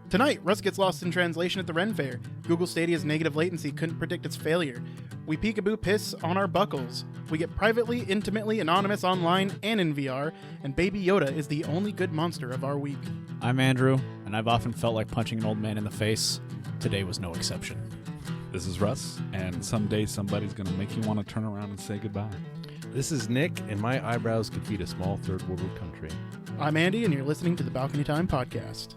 Tonight, Rust gets lost in translation at the Ren Fair. Google Stadia's negative latency couldn't predict its failure. We peekaboo piss on our buckles. We get privately, intimately anonymous online and in VR. And Baby Yoda is the only good monster of our week. I'm Andrew, and I've often felt like punching an old man in the face. Today was no exception. This is Russ, and someday somebody's going to make you want to turn around and say goodbye. This is Nick, and my eyebrows could feed a small third world country. I'm Andy, and you're listening to the Balcony Time Podcast.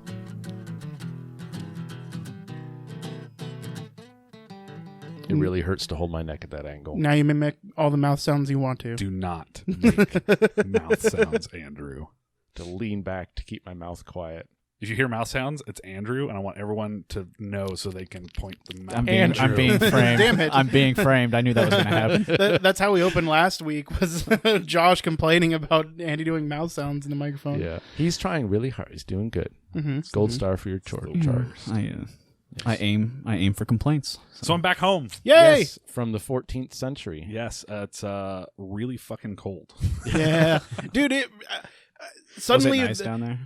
It really hurts to hold my neck at that angle. Now you mimic all the mouth sounds you want to. Do not make mouth sounds, Andrew. To lean back to keep my mouth quiet. If you hear mouth sounds, it's Andrew, and I want everyone to know so they can point the mouth. I'm being framed. Damn it. I'm being framed. I knew that was going to happen. That's how we opened last week, was Josh complaining about Andy doing mouth sounds in the microphone. Yeah. He's trying really hard. He's doing good. Mm-hmm. Gold star for your charters. I aim for complaints. So I'm back home. Yay! Yes, from the 14th century. Yes, it's really fucking cold. Yeah. Dude, it suddenly... Was it nice down there?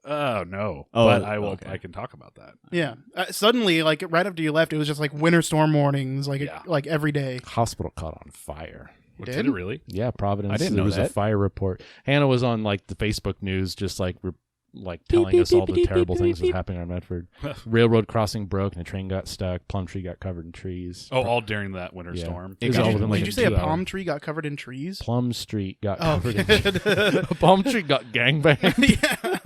Oh, no. Oh, but I will. okay. I can talk about that. Yeah. Suddenly, like, right after you left, it was just like winter storm warnings, like, Yeah. like every day. Hospital caught on fire. You Did did? it really? Yeah, Providence. I didn't there know was a that. fire report. Hannah was on like the Facebook news, just like telling us all the terrible things that was happening on Medford. Railroad crossing broke and a train got stuck. Plum tree got covered in trees. Oh, all during that winter Yeah. storm? It was Did all you- within Did like you say a 2 hours. palm tree got covered in trees? Plum Street got Oh, covered in good. a palm tree got gangbanged. Yeah.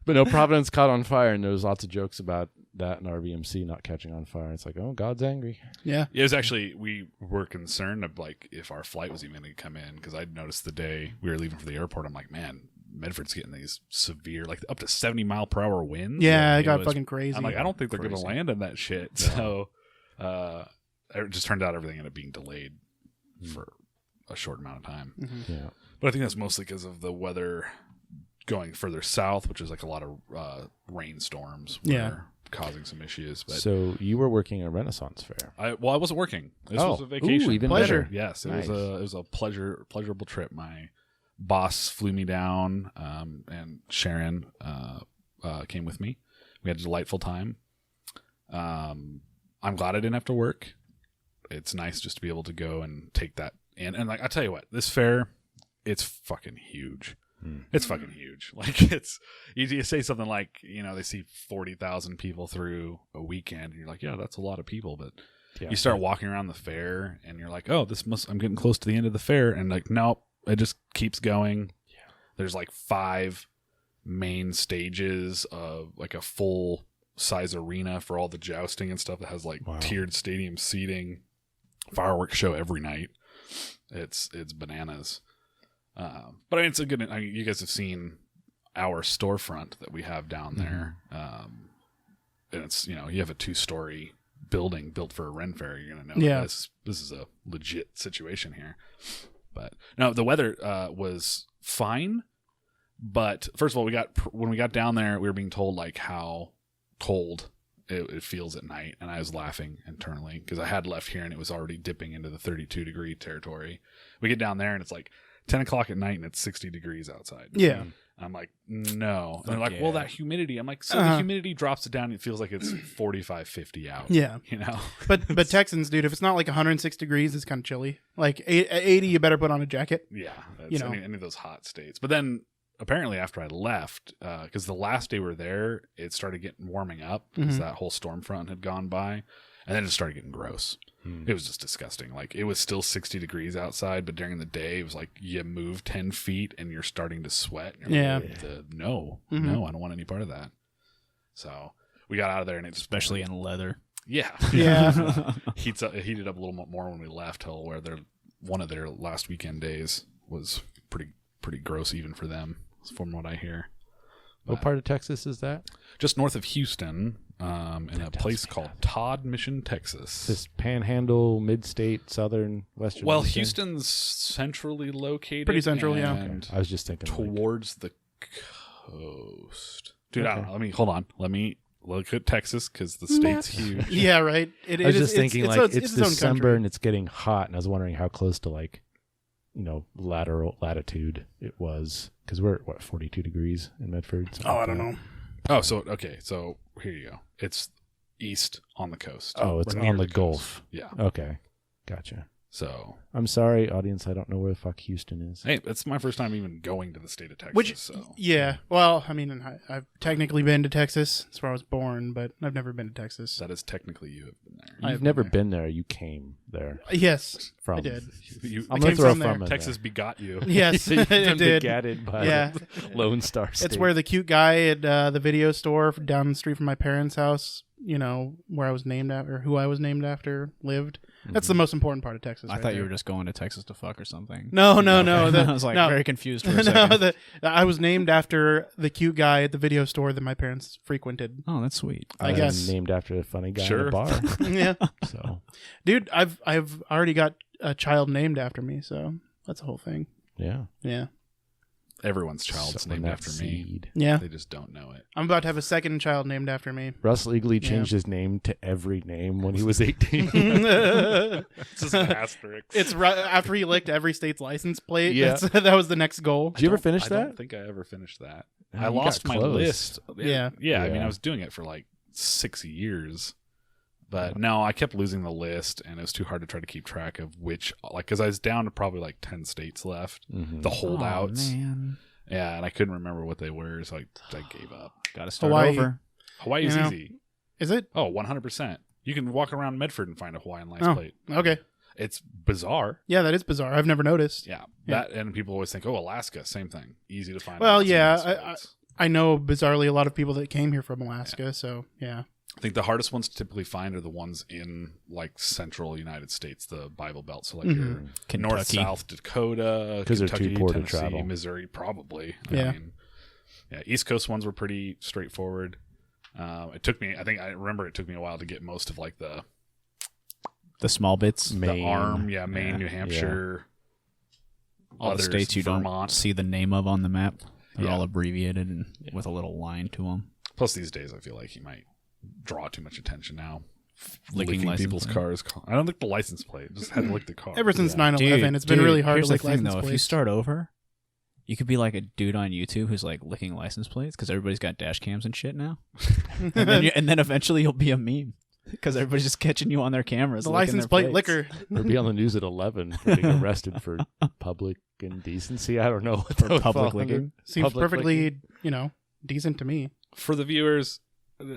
But no, Providence caught on fire, and there was lots of jokes about that and RVMC not catching on fire. It's like, oh, God's angry. Yeah. It was actually, we were concerned of like if our flight was even going to come in, because I'd noticed the day we were leaving for the airport, I'm like, man, Medford's geting these severe, like up to 70-mile-per-hour winds. Yeah, it And got was- fucking crazy. I'm like, I don't think they're going to Crazy. land in that shit. So it just turned out everything ended up being delayed for a short amount of time. Mhm. Yeah. But I think that's mostly because of the weather going further south, which is like a lot of rainstorms were causing some issues. But So you were working at Renaissance Fair. I wasn't working. This was a vacation. Ooh, even Pleasure. better. Yes, it Nice. was a pleasurable trip. My boss flew me down, and Sharon came with me. We had a delightful time. I'm glad I didn't have to work. It's nice just to be able to go and take that in. And like I tell you what, this fair, it's fucking huge. It's fucking huge. Like it's you say something like, they see 40,000 people through a weekend, and you're like, yeah, that's a lot of people, but Yeah. you start walking around the fair and you're like, oh, I'm getting close to the end of the fair, and like, nope, it just keeps going. Yeah. There's like 5 main stages of like a full size arena for all the jousting and stuff that has like Wow. tiered stadium seating, fireworks show every night. It's bananas. But I mean, it's a good. You guys have seen our storefront that we have down there, and it's you have a 2-story building built for a Ren Fair. You're gonna know this is a legit situation here. But no, the weather was fine. But first of all, when we got down there, we were being told like how cold it feels at night, and I was laughing internally because I had left here and it was already dipping into the 32-degree territory. We get down there and it's like 10 o'clock at night and it's 60 degrees outside. Yeah. And I'm like, no. And they're Fuck like, well, yeah. that humidity. I'm like, so the humidity drops it down and it feels like it's 45, 50 out. Yeah. But Texans, dude, if it's not like 106 degrees, it's kind of chilly. Like 80, you better put on a jacket. Yeah. That's any of those hot states. But then apparently after I left, because the last day we were there, it started getting warming up because that whole storm front had gone by. And then it started getting gross. It was just disgusting. Like it was still 60 degrees outside, but during the day it was like you move 10 feet and you're starting to sweat. And you're like, no, I don't want any part of that. So we got out of there and it just Especially in leather. Yeah. it heated up a little more when we left. Till where one of their last weekend days was pretty gross even for them, from what I hear. What part of Texas is that? Just north of Houston, in a place called Todd Mission, Texas. This Panhandle, mid-state, southern, western. Well, eastern? Houston's centrally located. Pretty central, yeah. and I was just thinking towards the coast. Dude, I don't know. Hold on. Let me look at Texas because the state's huge. Yeah, right. I was just thinking it's its own December country. and it's getting hot, and I was wondering how close to lateral latitude it was, because we're at 42 degrees in Medford. Oh, I don't know. Oh, so okay. So here you go. It's east on the coast. Oh, it's Or near on the coast. Gulf. Yeah. Okay, gotcha. So I'm sorry, audience. I don't know where the fuck Houston is. hey, it's my first time even going to the state of Texas. Which, so yeah. Well, I mean, I've technically been to Texas. That's where I was born, but I've never been to Texas. that is technically you have been there. I You've have never been been there. You came there Yes, from. I did. You, I'm I gonna came throw from from there. in Texas begot you. Yes, there. You've it been did. begatted by Yeah. Lone Star State. It's where the cute guy at the video store down the street from my parents' house, where I was named after, who I was named after, lived. That's the most important part of Texas. I right thought there. you were just going to Texas to fuck or something. No. I was like no. very confused for a No, second. I was named after the cute guy at the video store that my parents frequented. Oh, that's sweet. I guess. named after a funny guy Sure. in a bar. Yeah, So dude, I've already got a child named after me, so that's a whole thing. yeah, Yeah, Everyone's child's Sowing named that after me. seed. yeah. They just don't know it. I'm about to have a second child named after me. Russ legally Yeah. changed his name to every name when he was 18. It's just an asterisk. It's right after he licked every state's license plate. Yeah. That was the next goal. Did you ever finish I that? don't think I ever finished that. Oh, I you lost got my close. list. Yeah. Yeah. I mean, Yeah. I was doing it for like 6 years. But no, I kept losing the list, and it was too hard to try to keep track of which, because I was down to probably like 10 states left, Mhm. the holdouts. Oh, man. Yeah, and I couldn't remember what they were, so I gave up. Got to start Hawaii. over. Hawaii's You know? easy. Is it? Oh, 100%. You can walk around Medford and find a Hawaiian license Oh, plate. okay. It's bizarre. Yeah, that is bizarre. I've never noticed. Yeah, Yeah. that and people always think, oh, Alaska, same thing, easy to find. Well, license yeah, plates. I know bizarrely a lot of people that came here from Alaska, so yeah. I think the hardest ones to typically find are the ones in like central United States, the Bible Belt. So like your Mhm. Kentucky. North, South Dakota, 'Cause they're too Kentucky, poor to Tennessee, travel. Missouri, probably. Yeah. I mean, yeah. East Coast ones were pretty straightforward. It took me. I remember it took me a while to get most of like the The small bits. Maine. the arm. Yeah, Maine, Yeah. New Hampshire. All others, the states you Vermont. don't see the name of on the map. They're Yeah. all abbreviated and with a little line to them. Plus, these days, I feel like you might draw too much attention now. Licking license people's plate. cars. I don't lick the license plate. Just had to lick the car. Ever since Yeah. 9/11, it's been really hard here's to lick the thing, license though. If you plates. start over, you could be like a dude on YouTube who's like licking license plates because everybody's got dash cams and shit now. and then eventually you'll be a meme because everybody's just catching you on their cameras. the licking license their plate plates. liquor. Or be on the news at 11 for being arrested for public indecency. I don't know what that For would public fall under. licking. Seems Public perfectly, decent to me. For the viewers,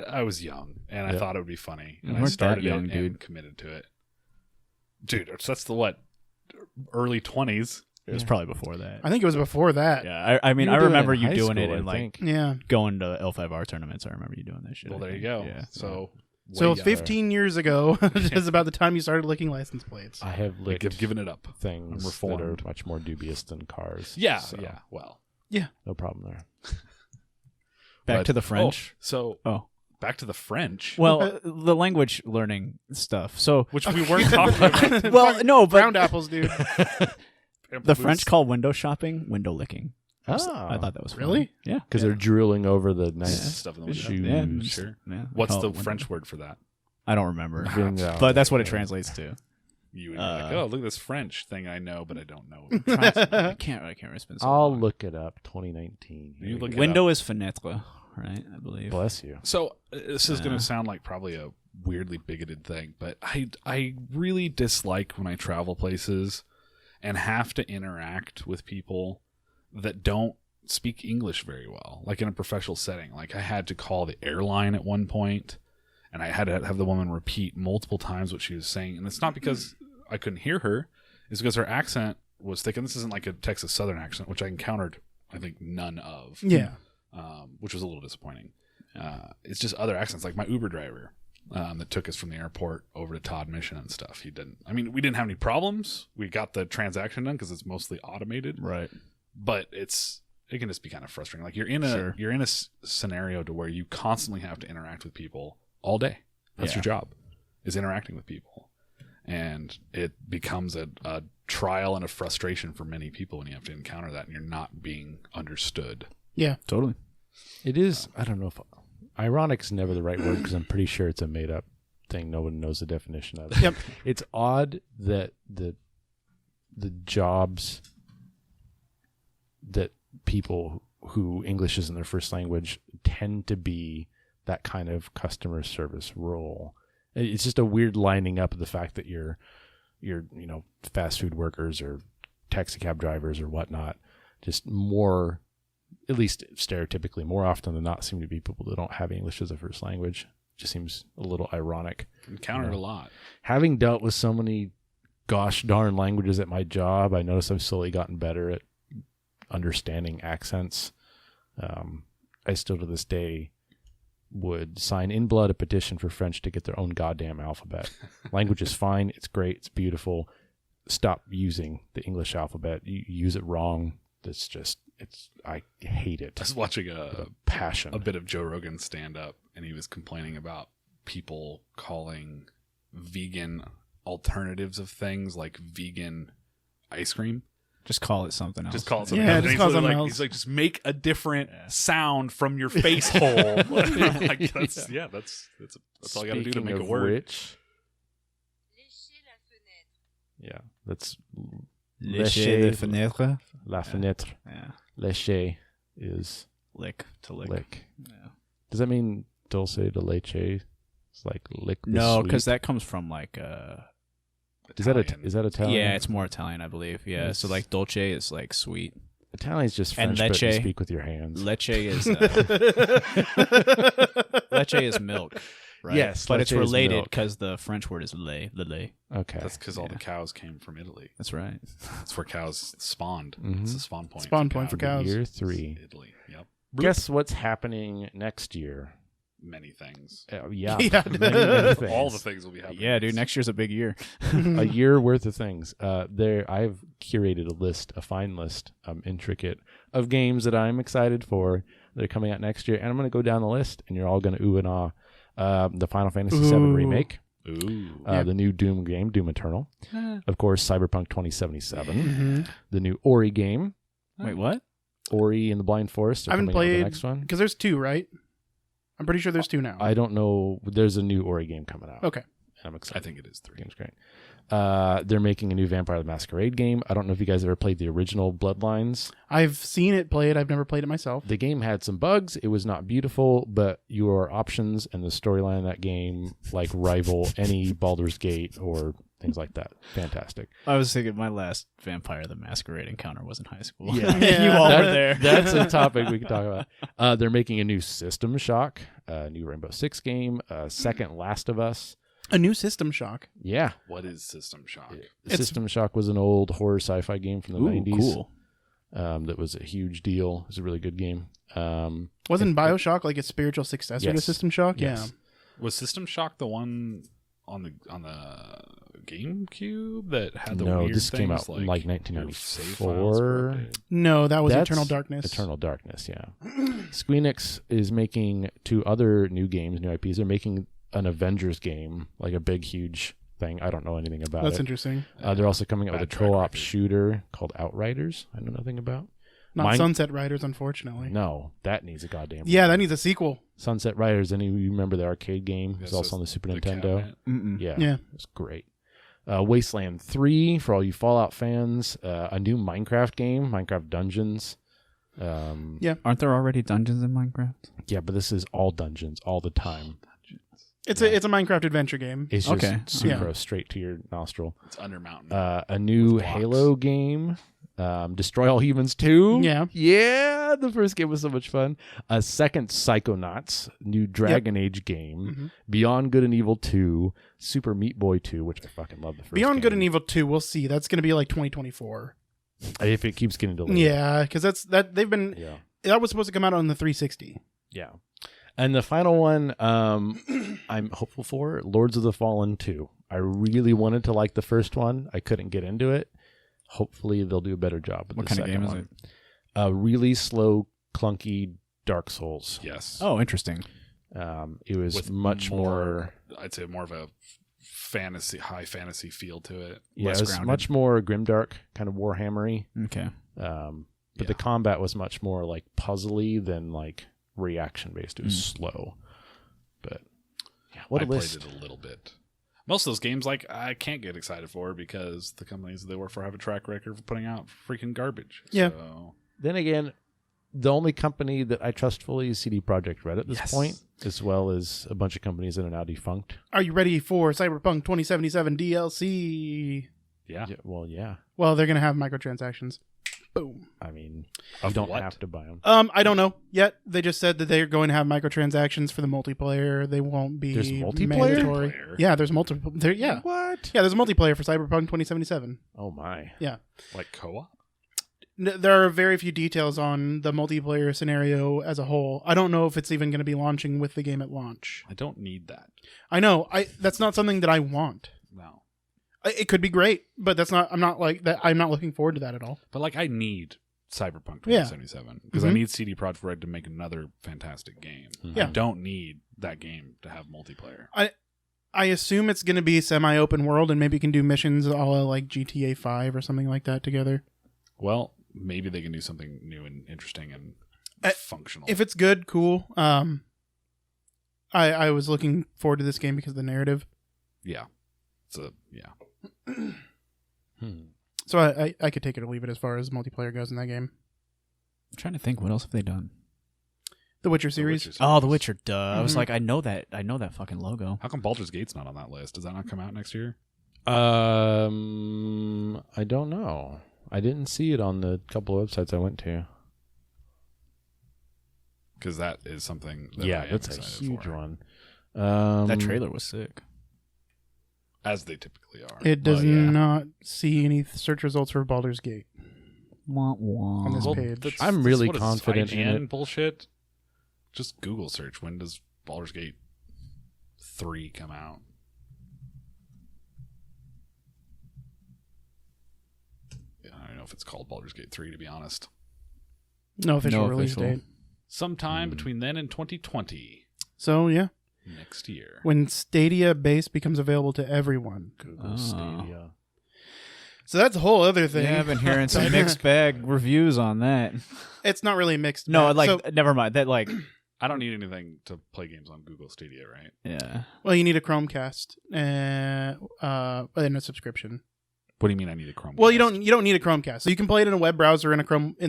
I was young and I Yeah. thought it would be funny, You and I weren't that started young, it dude. and committed to it. Dude, that's the early 20s. It was probably before that. I think it was before that. Yeah, I mean, You were I doing it remember in you high doing it school, and I like think. Yeah. going to L5R tournaments. I remember you doing that shit. Well, I there you think. go. Yeah. So, So way younger. 15 years ago is about the time you started licking license plates. I have licked I've given it up. things I'm that reformed. are much more dubious than cars. Yeah, So, yeah. Well, No problem there. Back but- to the French. So Oh. back to the French, Well, the language learning stuff. So, which we weren't talking about. well, no, but Ground apples, dude. the French call window shopping window licking. Oh, I thought that was funny. Really? Yeah. because they're drooling over the nice stuff in the window. shoes. Yeah, just- Sure. yeah, they What's call the it window. French word for that? I don't remember. Vingo. But that's what it translates to. You would be like, oh, look at this French thing I know, but I don't know. I can't remember. It's been so I'll long. look it up. 2019. Here You we look go. it Window is fenêtre, right? I believe. Bless you. So this is going Yeah. to sound like probably a weirdly bigoted thing, but I really dislike when I travel places and have to interact with people that don't speak English very well, like in a professional setting. Like I had to call the airline at one point, and I had to have the woman repeat multiple times what she was saying, and it's not because I couldn't hear her; it's because her accent was thick. And this isn't like a Texas Southern accent, which I encountered, I think, none of. Yeah. Which was a little disappointing. It's just other accents, like my Uber driver that took us from the airport over to Todd Mission and stuff. He didn't. I mean, we didn't have any problems. We got the transaction done because it's mostly automated. Right. But it can just be kind of frustrating. Like you're in a scenario to where you constantly have to interact with people all day. That's Yeah. your job, is interacting with people, and it becomes a trial and a frustration for many people when you have to encounter that and you're not being understood. Yeah. Totally. It is. I don't know if ironic's never the right word because I'm pretty sure it's a made up thing. No one knows the definition of it. Yep. It's odd that the jobs that people who English isn't their first language tend to be that kind of customer service role. It's just a weird lining up of the fact that you're fast food workers or taxi cab drivers or whatnot, just more, at least stereotypically, more often than not, seem to be people that don't have English as a first language. Just seems a little ironic. Encountered a lot. Having dealt with so many gosh darn languages at my job, I notice I've slowly gotten better at understanding accents. I still to this day would sign in blood a petition for French to get their own goddamn alphabet. Language is fine. It's great. It's beautiful. Stop using the English alphabet. You use it wrong. I hate it. I was watching Passion. a bit of Joe Rogan stand up, and he was complaining about people calling vegan alternatives of things like vegan ice cream. Just call it something else. Just call it something Yeah, else. just And call he's something like, else. he's like, just make a different sound from your face hole. Like, that's all you got to do to make Speaking it of work. which, yeah, that's Lécher les fenêtres. la fenêtre. Yeah. Lécher is Lick to lick. lick. Yeah. Does that mean dulce de leche? It's like lick the No, sweet? because that comes from like Is that Italian. Italian? yeah, it's more Italian, I believe. Yeah, so like dolce is like sweet. Italian's just And French, but you leche. speak with your hands. Leche is leche is milk, right? Yes, but it's leche is related milk. because the French word is lait. The lait. Okay. That's because all the Yeah. cows came from Italy. That's right. That's where cows spawned. Mhm. It's the spawn point. Spawn point for cows. Year 3. Italy. Yep. Guess what's happening next year? Many things. Yeah. Yeah. many things. All the things will be happening. Yeah, dude. Next year's a big year. A year worth of things. I've curated a fine list, intricate, of games that I'm excited for that are coming out next year, and I'm going to go down the list, and you're all going to ooh and ah. The Final Fantasy VII Ooh. remake, Ooh. the new Doom game, Doom Eternal, of course, Cyberpunk 2077, Mhm. the new Ori game, Wait, what? Ori and the Blind Forest. Are I haven't coming out with played the next one. because there's 2, right? I'm pretty sure there's 2 now. I don't know. There's a new Ori game coming out. Okay. I'm I excited. think it is 3. The game's great. They're making a new Vampire the Masquerade game. I don't know if you guys ever played the original Bloodlines. I've seen it played. I've never played it myself. The game had some bugs. It was not beautiful, but your options and the storyline in that game like rival any Baldur's Gate or things like that. Fantastic. I was thinking my last Vampire the Masquerade encounter was in high school. Yeah. you all were there. That's a topic we can talk about. They're making a new System Shock, a new Rainbow Six game, a second Last of Us. A new System Shock. Yeah. What is System Shock? System Shock was an old horror sci-fi game from the Ooh, 90s. cool. That was a huge deal. It was a really good game. Wasn't Bioshock like a spiritual successor to Yes. System Shock? Yes. Was System Shock the one on the GameCube that had the No, weird this came things out in, like, your save files 1994. were updated? Yeah. No, that was That's Eternal Darkness. Eternal Darkness, yeah. Squeenix is making 2 other new games, new IPs. They're making an Avengers game, like a big, huge thing. I don't know anything about That's it. interesting. They're also coming out with a Bad track co-op record. shooter called Outriders. I know nothing about. Not Mine- Sunset Riders, unfortunately. No, that needs a goddamn. Yeah, that remake. needs a sequel. Sunset Riders. Any you remember the arcade game? It was Yes, also on the Super the Nintendo. cabinet. Mm-mm. Yeah, Yeah. it's great. Wasteland 3 for all you Fallout fans. A new Minecraft game, Minecraft Dungeons. Aren't there already dungeons in Minecraft? Yeah, but this is all dungeons all the time. It's a Minecraft adventure game. It's just Okay. sucrose straight to your nostril. It's Under Mountain. A new With blocks. Halo game. Destroy All Humans 2. Yeah. Yeah, the first game was so much fun. A second Psychonauts, new Dragon Age game. Mhm. Beyond Good and Evil 2. Super Meat Boy 2, which I fucking love the first Beyond Good game. and Evil 2, we'll see. That's going to be like 2024. If it keeps getting delayed. Yeah, because they've been Yeah. that was supposed to come out on the 360. Yeah. And the final one I'm hopeful for, Lords of the Fallen 2. I really wanted to like the first one. I couldn't get into it. Hopefully they'll do a better job with What the kind of second game is one. it? Really slow, clunky Dark Souls. yes. Oh, interesting. It was With much more I'd say more of a high fantasy feel to it. yeah, less it was grounded. much more grimdark, kind of Warhammery. Okay. But the combat was much more like puzzly than like reaction based. It was slow. But yeah, what I a played list. it a little bit. Most of those games, like, I can't get excited for because the companies they work for have a track record for putting out freaking garbage. Yeah. So, Then again, the only company that I trust fully is CD Projekt Red at this Yes. point, as well as a bunch of companies that are now defunct. Are you ready for Cyberpunk 2077 DLC? Yeah. Yeah. Well, they're going to have microtransactions. Boom. I mean, Of you don't what? have to buy them. I don't know yet. They just said that they're going to have microtransactions for the multiplayer. They won't be There's multiplayer? mandatory. Multiplayer? Yeah, there's multiple. Yeah, What? yeah. There's multiplayer for Cyberpunk 2077. Oh my. Yeah. Like co-op? There are very few details on the multiplayer scenario as a whole. I don't know if it's even going to be launching with the game at launch. I don't need that. I know. That's not something that I want. No. It could be great, but that's not. I'm not like that. I'm not looking forward to that at all. But like I need Cyberpunk Yeah. 2077 because Mhm. I need CD Projekt Red to make another fantastic game. Yeah. I don't need that game to have multiplayer. I assume it's going to be semi-open world, and maybe you can do missions a la like GTA 5 or something like that together. Well, maybe they can do something new and interesting and Uh, functional. If it's good, cool. I was looking forward to this game because of the narrative. yeah. So yeah. So I could take it or leave it as far as multiplayer goes in that game. I'm trying to think, what else have they done? The Witcher series. The Witcher Oh, The series. Witcher. Duh. I was Mhm. like, I know that fucking logo. How come Baldur's Gate's not on that list? Does that not come out next year? I don't know. I didn't see it on the couple of websites I went to. Because that is something that I Yeah, am that's a excited huge for, one. That trailer was sick. as they typically are. It does Well, yeah. not see any search results for Baldur's Gate. Wah, wah. On this Well, page. that's- I'm that's really what is confident in IGN it. bullshit. Just Google search. When does Baldur's Gate 3 come out? Yeah, I don't know if it's called Baldur's Gate 3, to be honest. No official No release official. date. Sometime between then and 2020, So yeah, next year. when Stadia base becomes available to everyone. Google Oh. Stadia. So that's a whole other thing. Yeah, I've been hearing some mixed bag reviews on that. It's not really mixed. No, bag. like So, never mind. That like I don't need anything to play games on Google Stadia, right? yeah. well, you need a Chromecast and a subscription. What do you mean I need a Chromecast? Well, you don't need a Chromecast. So you can play it in a web browser in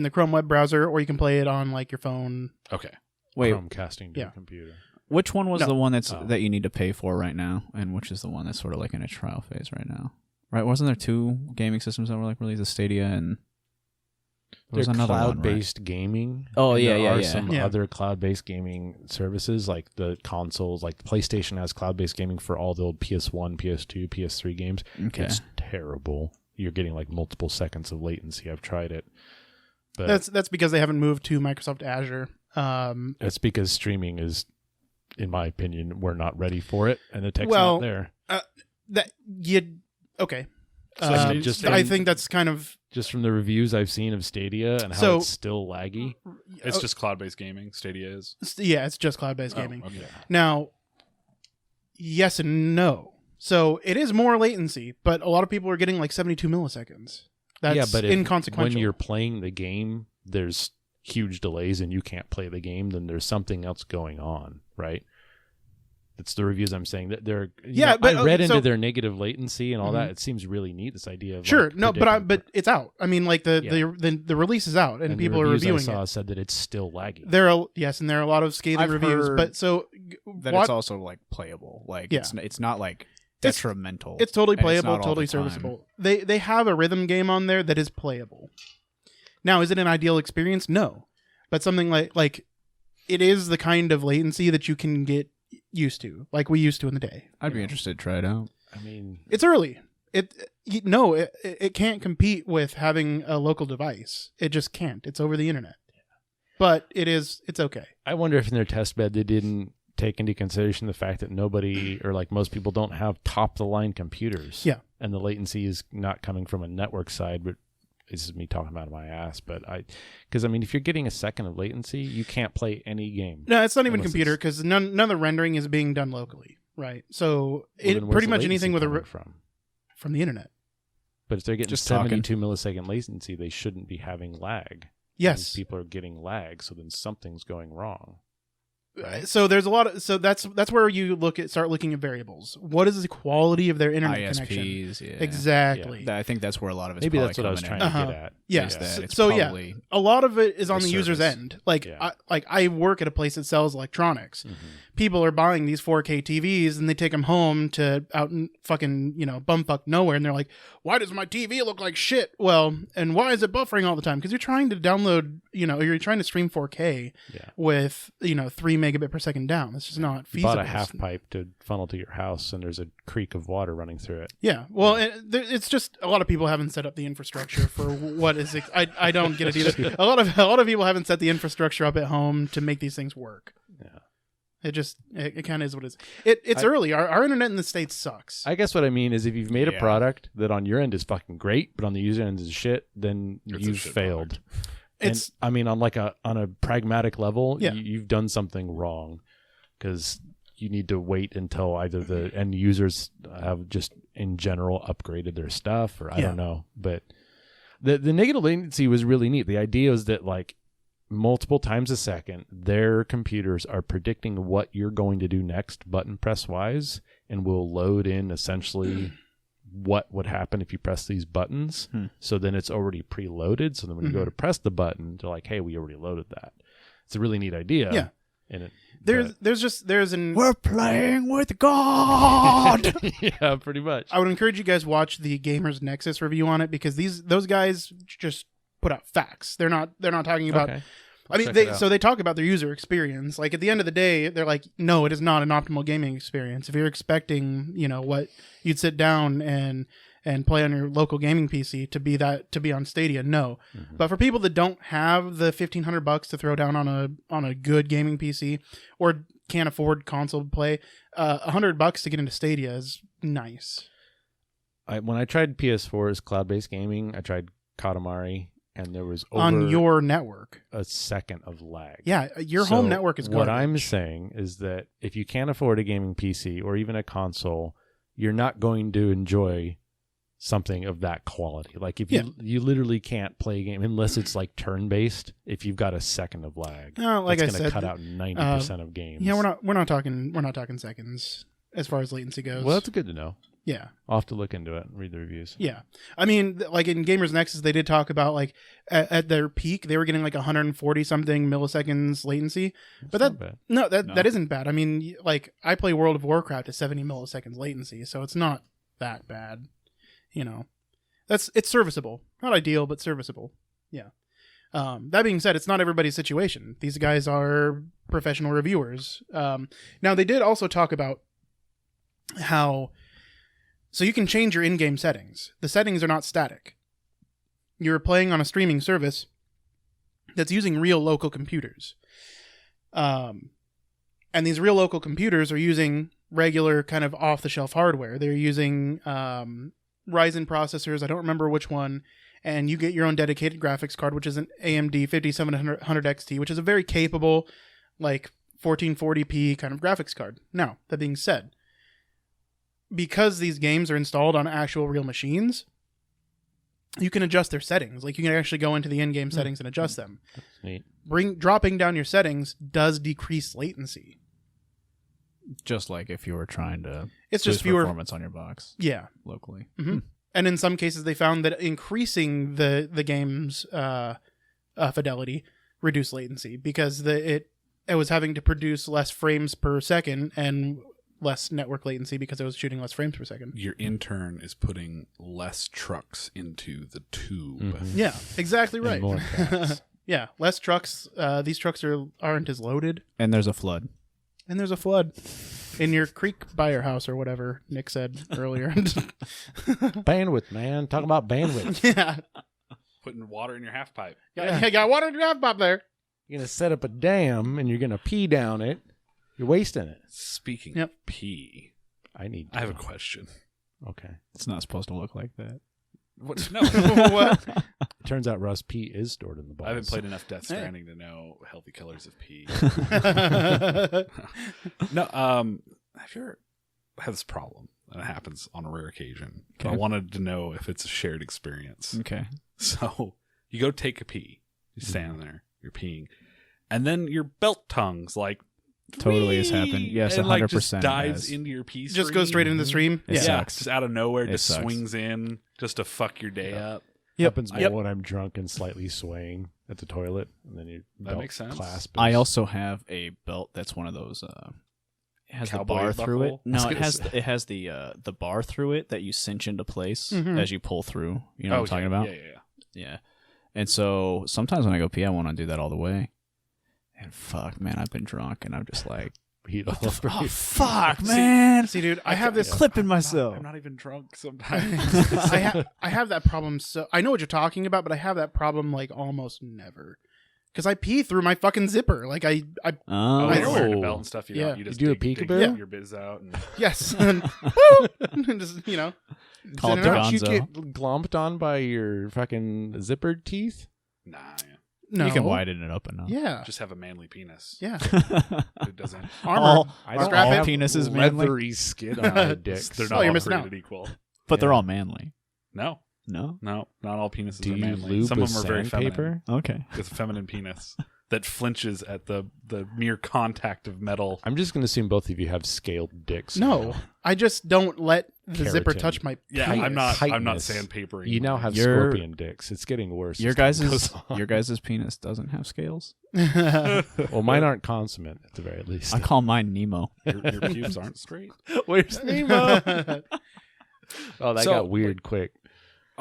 the Chrome web browser, or you can play it on like your phone. Okay. Wait, Chromecasting to Yeah. your computer. which one was No. the one that's Oh. that you need to pay for right now, and which is the one that's sort of like in a trial phase right now? Right? Wasn't there two gaming systems that were like released, the Stadia and there was They're another one, right? cloud-based gaming. Oh, and yeah, there yeah, are yeah. some Yeah. other cloud-based gaming services like the consoles, like PlayStation has cloud-based gaming for all the old PS1, PS2, PS3 games. Okay. It's terrible. You're getting like multiple seconds of latency. I've tried it, but That's because they haven't moved to Microsoft Azure. that's because streaming is, in my opinion, we're not ready for it, and the tech's Well, not there. That you okay. So just I from- think that's kind of Just from the reviews I've seen of Stadia and how So- it's still laggy. It's just cloud-based gaming. Stadia is. yeah, it's just cloud-based gaming. Oh, okay. Now, yes and no. So it is more latency, but a lot of people are getting like 72 milliseconds. That's yeah, but if, inconsequential. when you're playing the game, there's huge delays and you can't play the game, then there's something else going on, right? That's the reviews I'm saying. That they're Yeah, but, I read okay, into so- their negative latency and all Mhm. that. It seems really neat. This idea of sure, like, no, but it's out. I mean, like the release is out, and the people are reviews reviewing I saw it. said that it's still laggy. There are and there are a lot of scathing I've reviews. heard But so That what? it's also like playable. Like Yeah. it's not like It's- detrimental. It's totally and it's playable, not all totally the time. serviceable. They have a rhythm game on there that is playable. Now, is it an ideal experience? No, but something like it is the kind of latency that you can get used to, like we used to in the day. I'd be interested to try it out. I mean, It's early. It can't compete with having a local device. It just can't. It's over the internet. But it's okay. I wonder if in their test bed they didn't take into consideration the fact that nobody or like most people don't have top the line computers. Yeah. And the latency is not coming from a network side, but this is me talking out of my ass. But because I mean, if you're getting a second of latency, you can't play any game. No, it's not even Unless computer it's- because none of the rendering is being done locally, right? So Well, then where's pretty the much latency anything with coming from. from the internet. But if they're getting Just 72 millisecond latency, they shouldn't be having lag. Yes. And people are getting lag, so then something's going wrong. So there's a lot of that's where you start looking at variables. What is the quality of their internet connection? ISPs, yeah. Exactly. I think that's where a lot of it's Maybe probably that's what I was coming trying in. to get at. Yeah. Is that it's So, probably a lot of it is on the the user's service. end. Like Yeah. I work at a place that sells electronics. Mm-hmm. People are buying these 4K TVs and they take them home to out in fucking bumfuck nowhere, and they're like, "Why does my TV look like shit?" Well, and why is it buffering all the time? Because you're trying to download, you're trying to stream 4K Yeah. with 3 megabit per second down. It's just not You feasible. bought a half pipe to funnel to your house, and there's a creek of water running through it. Yeah, well, it's just a lot of people haven't set up the infrastructure for what is. I don't get it either. A lot of people haven't set the infrastructure up at home to make these things work. Yeah. It kind of is what it is. It's early. Our internet in the States sucks. I guess what I mean is if you've made a Yeah. product that on your end is fucking great, but on the user end is shit, then It's a you've shit failed. product. It's And, I mean, on a pragmatic level, Yeah. you've done something wrong because you need to wait until either the end users have just in general upgraded their stuff, or I Yeah. don't know. But the negative latency was really neat. The idea is that like multiple times a second, their computers are predicting what you're going to do next, button press wise, and will load in essentially what would happen if you press these buttons. So then it's already preloaded. So then when you go to press the button, they're like, "Hey, we already loaded that." It's a really neat idea. Yeah. And it, there's an. We're playing with God. yeah, pretty much. I would encourage you guys watch the Gamers Nexus review on it, because those guys just put out facts. They're not talking about. Okay. I mean, check it out. they talk about their user experience. Like at the end of the day, they're like, no, it is not an optimal gaming experience. If you're expecting, what you'd sit down and play on your local gaming PC to be on Stadia, no. Mm-hmm. But for people that don't have the $1,500 to throw down on a good gaming PC, or can't afford console play, $100 to get into Stadia is nice. When I tried PS4's cloud-based gaming, I tried Katamari, and there was over On your network. a second of lag. Yeah, your So home network is garbage. What I'm saying is that if you can't afford a gaming PC or even a console, you're not going to enjoy something of that quality. Like if you literally can't play a game unless it's like turn-based. If you've got a second of lag, like that's I going to said, cut out 90% of games. Yeah, we're not talking seconds as far as latency goes. Well, that's good to know. Yeah. I'll have to look into it and read the reviews. Yeah. I mean, like in Gamers Nexus, they did talk about like at their peak, they were getting like 140 something milliseconds latency. But Not bad. that isn't bad. I mean, like I play World of Warcraft at 70 milliseconds latency, so it's not that bad. It's serviceable. Not ideal, but serviceable. Yeah. That being said, it's not everybody's situation. These guys are professional reviewers. Now they did also talk about how. So you can change your in-game settings. The settings are not static. You're playing on a streaming service that's using real local computers. And these real local computers are using regular kind of off-the-shelf hardware. They're using Ryzen processors. I don't remember which one. And you get your own dedicated graphics card, which is an AMD 5700 XT, which is a very capable, like 1440p kind of graphics card. Now, that being said, because these games are installed on actual real machines, you can adjust their settings. Like you can actually go into the in-game settings and adjust them. That's neat. Dropping down your settings does decrease latency. Just like if you were trying to It's just boost fewer. performance on your box Yeah. locally. And in some cases, they found that increasing the game's fidelity reduced latency, because it was having to produce less frames per second and less network latency because it was shooting less frames per second. Your intern is putting less trucks into the tube. Yeah, exactly right. And more cats. Yeah, less trucks. These trucks aren't as loaded, And there's a flood. and there's a flood in your creek by your house or whatever Nick said earlier. Bandwidth, man. Talking about bandwidth. Yeah, Putting water in your half pipe. got water in your half pipe there. You're going to set up a dam and you're going to pee down it. You're wasting it. Speaking Yep. of pee, I I have a question. Okay. It's not supposed to look like that. What? No, What? It turns out Rust pee is stored in the balls. I haven't played enough Death Stranding to know healthy killers of pee. No, have you ever had this problem? And it happens on a rare occasion. But I Okay. wanted to know if it's a shared experience. Okay. So you go take a pee. You stand there. You're peeing. And then your belt tongue's like totally has happened. Yes, and 100%. like just it dives has. into your P Just go straight into the stream. It Yeah. sucks. just out of nowhere, It just sucks. swings in just to fuck your day up. Happens more Yep. when I'm drunk and slightly swaying at the toilet, and then you That makes sense. Clasp I is- also have a belt that's one of those. It has Cowboy the bar through it. buckle? No, I was it gonna has say. it has the bar through it that you cinch into place Mhm. as you pull through. You know what I'm talking about? Yeah. Yeah. And so sometimes when I go pee, I want to do that all the way. And fuck, man, I've been drunk and I'm just like, Heat all over oh you. fuck, man, See, dude, I have this. clipping myself. I'm not even drunk sometimes. I have that problem. So I know what you're talking about, but I have that problem like almost never. Because I pee through my fucking zipper. Like I Oh, Oh, you're wearing a know. belt and stuff. You Yeah. don't. You just You do a dig peekaboo? your biz out. And yes, and, woo! And just Call send it it out. Don't you Gonzo. get glomped on by your fucking zippered teeth? nah, No, You can widen it up enough. Yeah, just have a manly penis. yeah. It doesn't. Armor. all, I are don't all have penises manly, leathery skin on my dick. They're Oh, not you're all missing out. created equal. but they're Yeah. all manly. No, No. not all penises Do are you manly. lube Some with of them are very feminine. sandpaper? Okay. It's a feminine penis that flinches at the mere contact of metal. I'm just going to assume both of you have scaled dicks. No, I just don't let the zipper Keratin. touch my. Yeah, Tight- I'm not tightness. sandpapering. You now have Your- scorpion dicks. It's getting worse. Your as time guys' goes on. your guys' penis doesn't have scales. Well, mine aren't consummate at the very least. I call mine Nemo. your pubes aren't straight. Where's Nemo? Oh, that So, got weird quick.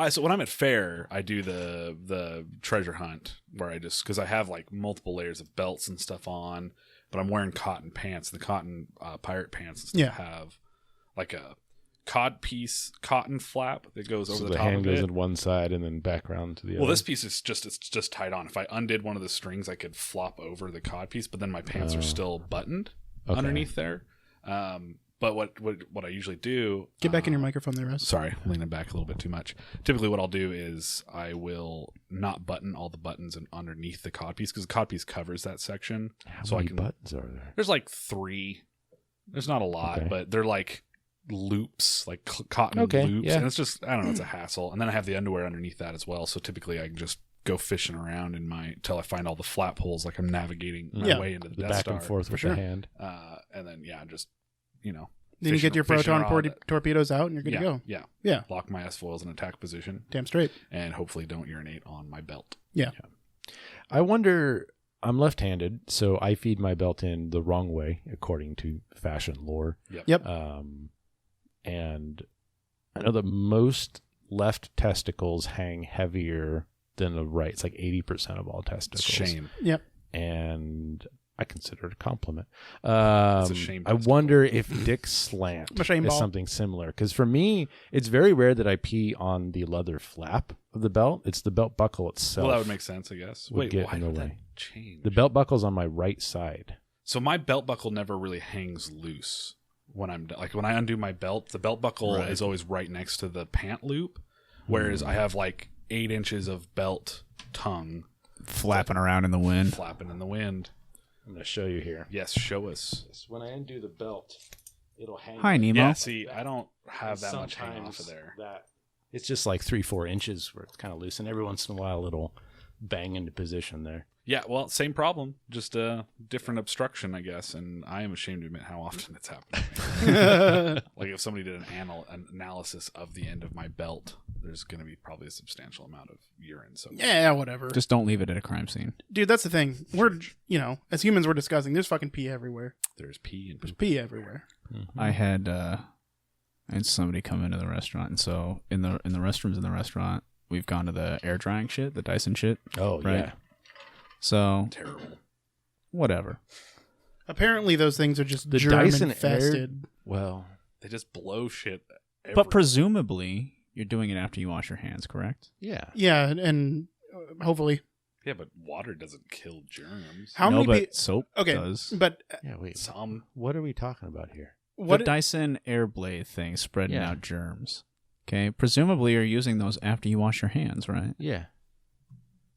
So when I'm at fair, I do the treasure hunt where I just because I have like multiple layers of belts and stuff on, but I'm wearing cotton pants. The cotton pirate pants and stuff Yeah. have like a cod piece cotton flap that goes over So the, the top hand of goes it. in one side and then back around to the Well, other. this piece is just tied on. If I undid one of the strings, I could flop over the cod piece, but then my pants are still buttoned Okay. underneath there. But what I usually do Get back in your microphone there, Russ. Sorry, leaning back a little bit too much. Typically, what I'll do is I will not button all the buttons and underneath the codpiece because the codpiece covers that section. How so I many can. buttons are there? There's like 3. There's not a lot, Okay. but they're like loops, like cotton Okay, loops, yeah. and it's just I don't know, it's a hassle. And then I have the underwear underneath that as well. So typically, I can just go fishing around in my till I find all the flap holes, like I'm navigating my Yeah. way into the The Death back Star. and forth with sure. the hand. And then just Then you fishing- get your fishing proton around it. torpedoes out, and you're good yeah, to go. yeah, Yeah, lock my S foils in attack position. damn straight. And hopefully don't urinate on my belt. Yeah. I wonder. I'm left-handed, so I feed my belt in the wrong way, according to fashion lore. Yep. And I know that most left testicles hang heavier than the right. It's like 80% of all It's a testicles. shame. Yep. And I consider it a compliment. It's a shame I testicle. wonder if dick slant A shame is ball. something similar. Because for me, it's very rare that I pee on the leather flap of the belt. It's the belt buckle itself. Well, that would make sense, I guess. would Wait, get why in the would that way. change? The belt buckle's on my right side. So my belt buckle never really hangs loose when I'm like when I undo my belt. The belt buckle Right. is always right next to the pant loop, whereas I have like 8 inches of belt tongue Flapping around in the wind. flapping in the wind. I'm going to show you here. Yes, show us. When I undo the belt, it'll hang. Hi, Nemo. Yeah, see, I don't have that much hang off of there. It's just like 3-4 inches where it's kind of loose, and every once in a while it'll bang into position there. Yeah, well, same problem, just a different obstruction, I guess. And I am ashamed to admit how often it's happened to me. Like if somebody did an analysis of the end of my belt, there's going to be probably a substantial amount of urine. So Yeah, whatever. Just don't leave it at a crime scene. Dude, that's the thing. We're, as humans, we're discussing. There's fucking pee everywhere. there's pee and There's poop. pee everywhere. I had somebody come into the restaurant, and so in the restrooms in the restaurant, we've gone to the air drying shit, the Dyson shit. Oh, Right. yeah. So Terrible. whatever. Apparently, those things are just The germ Dyson infested. Well, They just blow shit. But presumably, you're doing it after you wash your hands, correct? yeah. Yeah, and hopefully, yeah, but water doesn't kill germs. how no, many? but soap Okay, does. but Yeah, wait. Some. What are we talking about here? what? The Dyson Airblade thing spreading Yeah. out germs. Okay, presumably you're using those after you wash your hands, right? Yeah.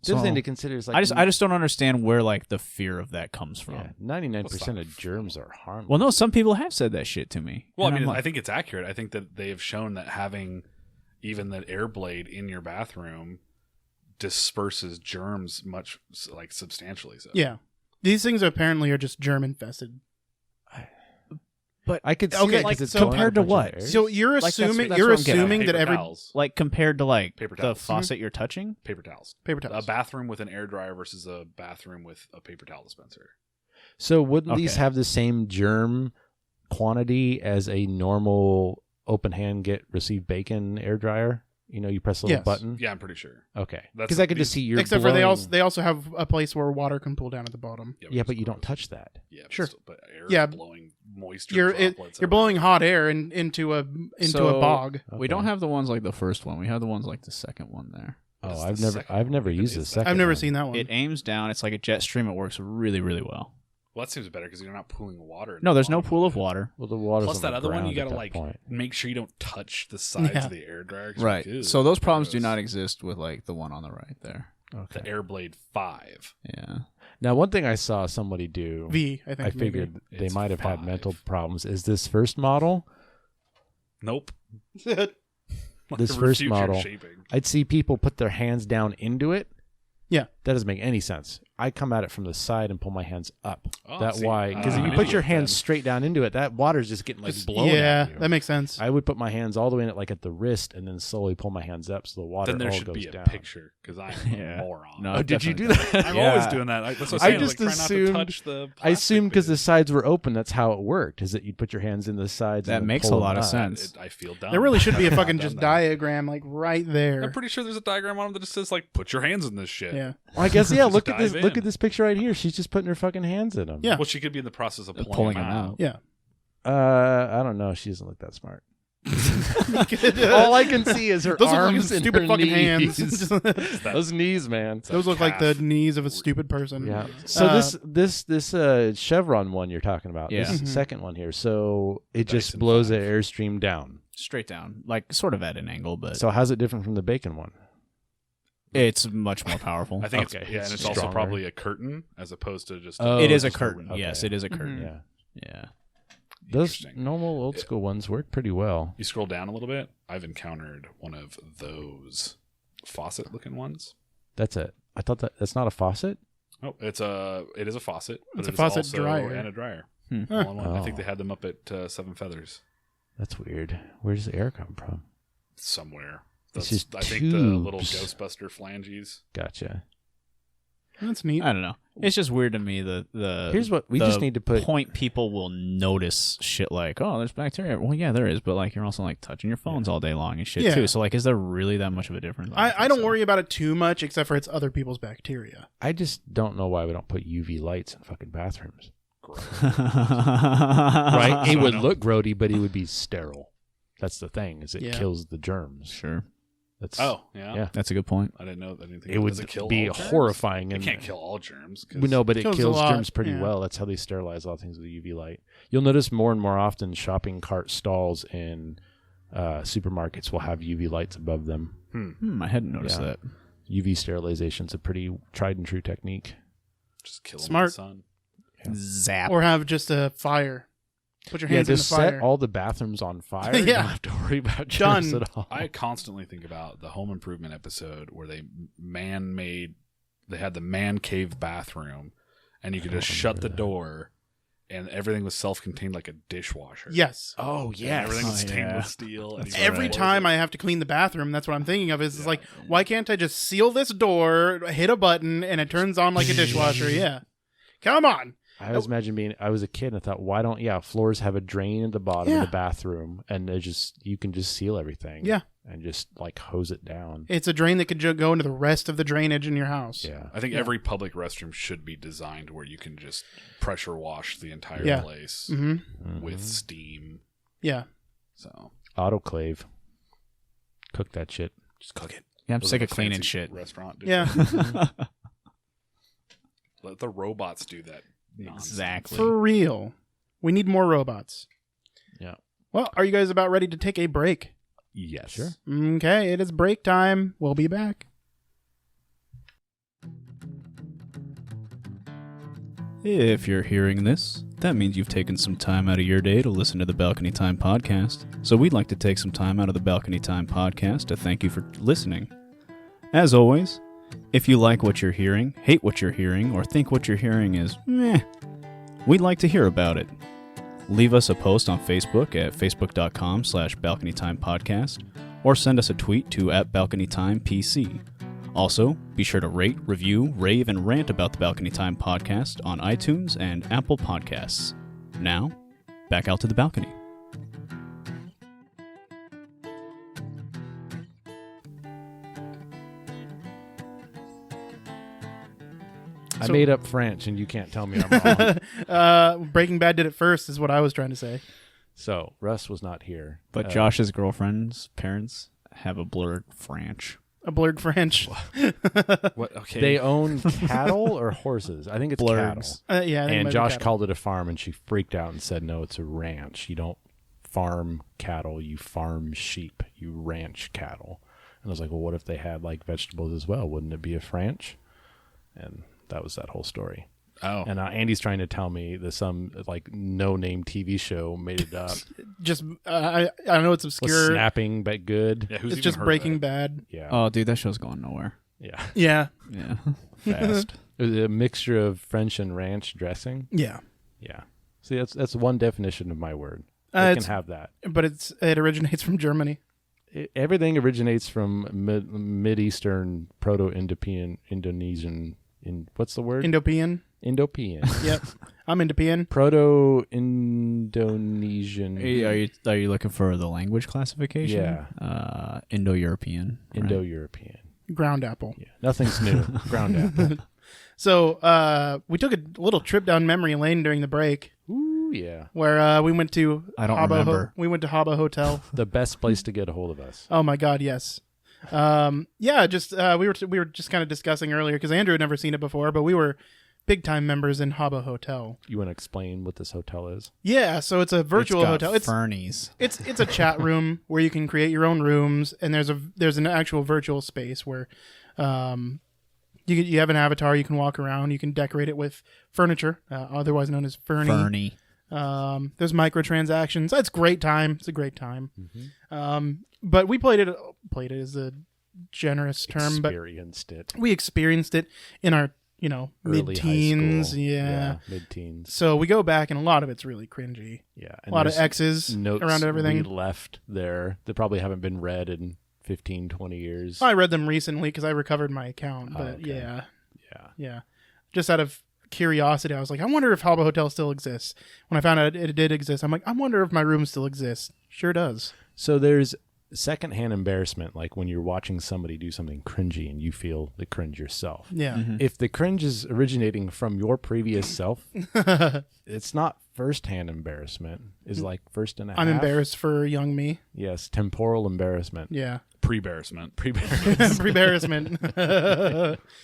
The So, other thing to consider is like I just don't understand where like the fear of that comes from. yeah, 99% of germs are harmless. Well, no, some people have said that shit to me. Well, And I mean, I'm like, I think it's accurate. I think that they have shown that having even the air blade in your bathroom disperses germs much, like substantially so. Yeah, these things apparently are just germ infested. But I could see Okay, it 'cause like, it's so- going compared a to bunch of what? areas. So you're Like, that's assuming what you're I'm getting at. assuming that Paper every towels. like compared to like Paper the towels. faucet you're touching. Paper towels. paper A towels. bathroom with an air dryer versus a bathroom with a paper towel dispenser. So wouldn't these Okay. have the same germ quantity as a normal open hand get receive bacon air dryer? You know, you press a little Yes. button. Yeah, I'm pretty sure. Okay. That's Because I could just these- see you're Except for blowing... they also have a place where water can pool down at the bottom. Yeah, but it's you don't gross. touch that. Yeah, Sure. But air Yeah. is blowing moisture. You're droplets you're everywhere. blowing hot air into a So- bog. We don't have the ones like the first one. We have the ones like the second one there. What is Oh, the I've never second I've one? never What used the is that? second. I've never one. seen that one. It aims down. It's like a jet stream. It works really, really well. Well, that seems better because you're not pooling water. in No, the there's no bottom pool of of it. water. Well, the water's Plus on that the other one, you ground at gotta that like point. make sure you don't touch the sides Yeah. of the air dryer. 'cause Right. you're like, So "Ew, those problems do gross." not exist with like the one on the right there. Okay. The Airblade 5. Yeah. Now, one thing I saw somebody do, V, I think. I figured maybe. they It's might have had 5. mental problems. Is this first model? Nope. This The first future model, shaping. I'd see people put their hands down into it. Yeah. That doesn't make any sense. I come at it from the side and pull my hands up. Oh, that see, why? Because if I'm you an put your idiot hands then. straight down into it, that water's just getting like Just- blown yeah, at you. that makes sense. I would put my hands all the way in it, like at the wrist, and then slowly pull my hands up so the water Then there all should goes be a down. picture because I'm Yeah. a moron. No, Oh, did you definitely do that? I'm Yeah. always doing that. That's what I'm I saying. just like, try assumed- not to touch the I assumed because the plastic sides were open, that's how it worked. Is that you'd put your hands in the sides? That and then makes pull a lot them of up. sense. bit. I feel dumb. There really should be a I've fucking done just that. diagram like right there. I'm pretty sure there's a diagram on them that just says like, "Put your hands in this shit." Yeah. Well, I guess yeah. Just Look at this. dive Look in. at this picture right here. She's just putting her fucking hands in them. Yeah. Well, she could be in the process of pulling, Pulling them them out. Yeah. I don't know. She doesn't look that smart. All I can see is her Those look like arms and stupid her fucking knees. hands. Those knees, man. Those look like the calf. knees of a stupid person. Yeah. So Uh, this Chevron one you're talking about. Yeah. This Mhm. second one here. So it just Dyson blows the 5. airstream down. Straight down, like sort of at an angle, but So how's it different from the bacon one? it's much more powerful. I think Okay, it's, yeah, it's and it's also stronger. probably a curtain as opposed to just. Oh, it is a just a- curtain. okay. Yes, it is a curtain. Mhm. Yeah. Yeah. Those Interesting. normal old school ones work pretty well. You scroll down a little bit. I've encountered one of those faucet-looking ones. That's it. I thought that's not a faucet. Oh, it is a faucet. But It's a it is faucet also dryer. and a dryer. Hmm. All in one. I Oh. think they had them up at Seven Feathers That's weird. Where does the air come from? somewhere. It's That's, just I think the little tubes. Ghostbuster flanges. Gotcha. That's neat. I don't know. It's just weird to me the Here's what we the just need to put. point people will notice shit like, oh, there's bacteria. Well, yeah, there is, but like you're also like touching your phones all day long and shit Yeah. too. So like, is there really that much of a difference? I don't worry about it too much, except for it's other people's bacteria. I just don't know why we don't put UV lights in fucking bathrooms. right? Right? It So would I know. look grody, but it would be sterile. That's the thing. Is it Yeah. kills the germs. Sure, That's Oh, yeah. Yeah. that's a good point. I didn't know. I didn't think It would does kill be all germs? horrifying. It and can't kill all germs. 'cause- We know, but it Kills a kills lot, germs pretty yeah. well. That's how they sterilize a lot of things with UV light. You'll notice more and more often shopping cart stalls in supermarkets will have UV lights above them. I hadn't noticed Yeah. that. UV sterilization is a pretty tried and true technique. Just kill 'em Smart. with the sun. Zap. Or have just a fire. Put your Yeah, hands in the just fire. set all the bathrooms on fire. You Yeah. don't have to worry about germs Done. at all. I constantly think about the Home Improvement episode where they they had the man cave bathroom, and you could just shut the door, and everything was self-contained like a dishwasher. Yes. Oh And yes. everything was Oh, stained yeah. with steel. And That's you Every right. time I have to clean the bathroom, that's what I'm thinking of. Is Yeah. like, why can't I just seal this door, hit a button, and it turns on like a dishwasher? Yeah. Come on. I always imagine I was a kid and I thought, why don't floors have a drain at the bottom Yeah. of the bathroom and you can just seal everything. Yeah. And just like hose it down. It's a drain that could go into the rest of the drainage in your house. Yeah. I think every public restroom should be designed where you can just pressure wash the entire Yeah. place Mm-hmm. with steam. Yeah. So Autoclave. Cook that shit. just cook it. Yeah, I'm Those sick are of the cleaning fancy shit. Restaurant. Yeah. Let the robots do that. Nonsense. Exactly. For real. We need more robots. Yeah. Well, are you guys about ready to take a break? Yes. Sure. Okay, it is break time. We'll be back. If you're hearing this, that means you've taken some time out of your day to listen to the Balcony Time podcast. So we'd like to take some time out of the Balcony Time podcast to thank you for listening. As always, if you like what you're hearing, hate what you're hearing, or think what you're hearing is meh, we'd like to hear about it. Leave us a post on Facebook at facebook.com/balconytimepodcast or send us a tweet to @balconytimepc. Also, be sure to rate, review, rave, and rant about the Balcony Time podcast on iTunes and Apple Podcasts. Now, back out to the balcony. I made up French, and you can't tell me I'm wrong. Breaking Bad did it first, is what I was trying to say. So Russ was not here. But Josh's girlfriend's parents have a blurred French. A blurred French. What? Okay. They own cattle or horses? I think it's Blurgs. cattle. Yeah, I think it might And be Josh cattle. called it a farm, and she freaked out and said, "No, it's a ranch. You don't farm cattle. You farm sheep. You ranch cattle." And I was like, "Well, what if they had like vegetables as well? Wouldn't it be a franch?" And that was that whole story. Oh. And Andy's trying to tell me that some like no-name TV show made it up. Just I know it's Was obscure. snapping but good. Yeah, who's It's even just heard of Breaking it? Bad. Yeah, Oh, dude, that show's going nowhere. yeah. Yeah, Yeah. Fast. It was a mixture of French and ranch dressing. yeah. Yeah. See, that's one definition of my word. I can It's, have that. but it originates from Germany. Everything originates from Mid-Eastern, Proto-Indonesian, what's the word? Indo-Pean. Indo-Pean. Yep, I'm Indo-Pean. Proto-Indonesian. Are you looking for the language classification? Yeah. Indo-European. right? Indo-European. Ground apple. Yeah. Nothing's new. Ground apple. So we took a little trip down memory lane during the break, Ooh, yeah. where we went to I don't Habbo remember. we went to Habbo Hotel. The best place to get a hold of us. Oh my God, yes. Yeah, just we were just kind of discussing earlier because Andrew had never seen it before, but we were big time members in Habbo Hotel. You want to explain what this hotel is? Yeah, so it's a virtual It's got hotel. Fernies. It's a chat room where you can create your own rooms, and there's an actual virtual space where you have an avatar. You can walk around. You can decorate it with furniture, otherwise known as Fernie. Fernie. There's microtransactions. It's a great time. It's a great time. Mm-hmm. But we played it is a generous term, but Experienced it. we experienced it in our Early high mid-teens. school. Yeah. Mid-teens. So we go back, and a lot of it's really cringy. Yeah. A lot of there's X's notes around everything. we left there that probably haven't been read in 15, 20 years. I read them recently because I recovered my account. But okay. yeah. Yeah. Just out of curiosity, I was like, I wonder if Habbo Hotel still exists. When I found out it did exist, I'm like, I wonder if my room still exists. Sure does. So there's secondhand embarrassment, like when you're watching somebody do something cringy and you feel the cringe yourself. Yeah. Mm-hmm. If the cringe is originating from your previous self, it's not first-hand embarrassment. It's like first and a half. I'm embarrassed for young me. Yes, temporal embarrassment. Yeah. Pre-bearsment. Pre-embarrassment.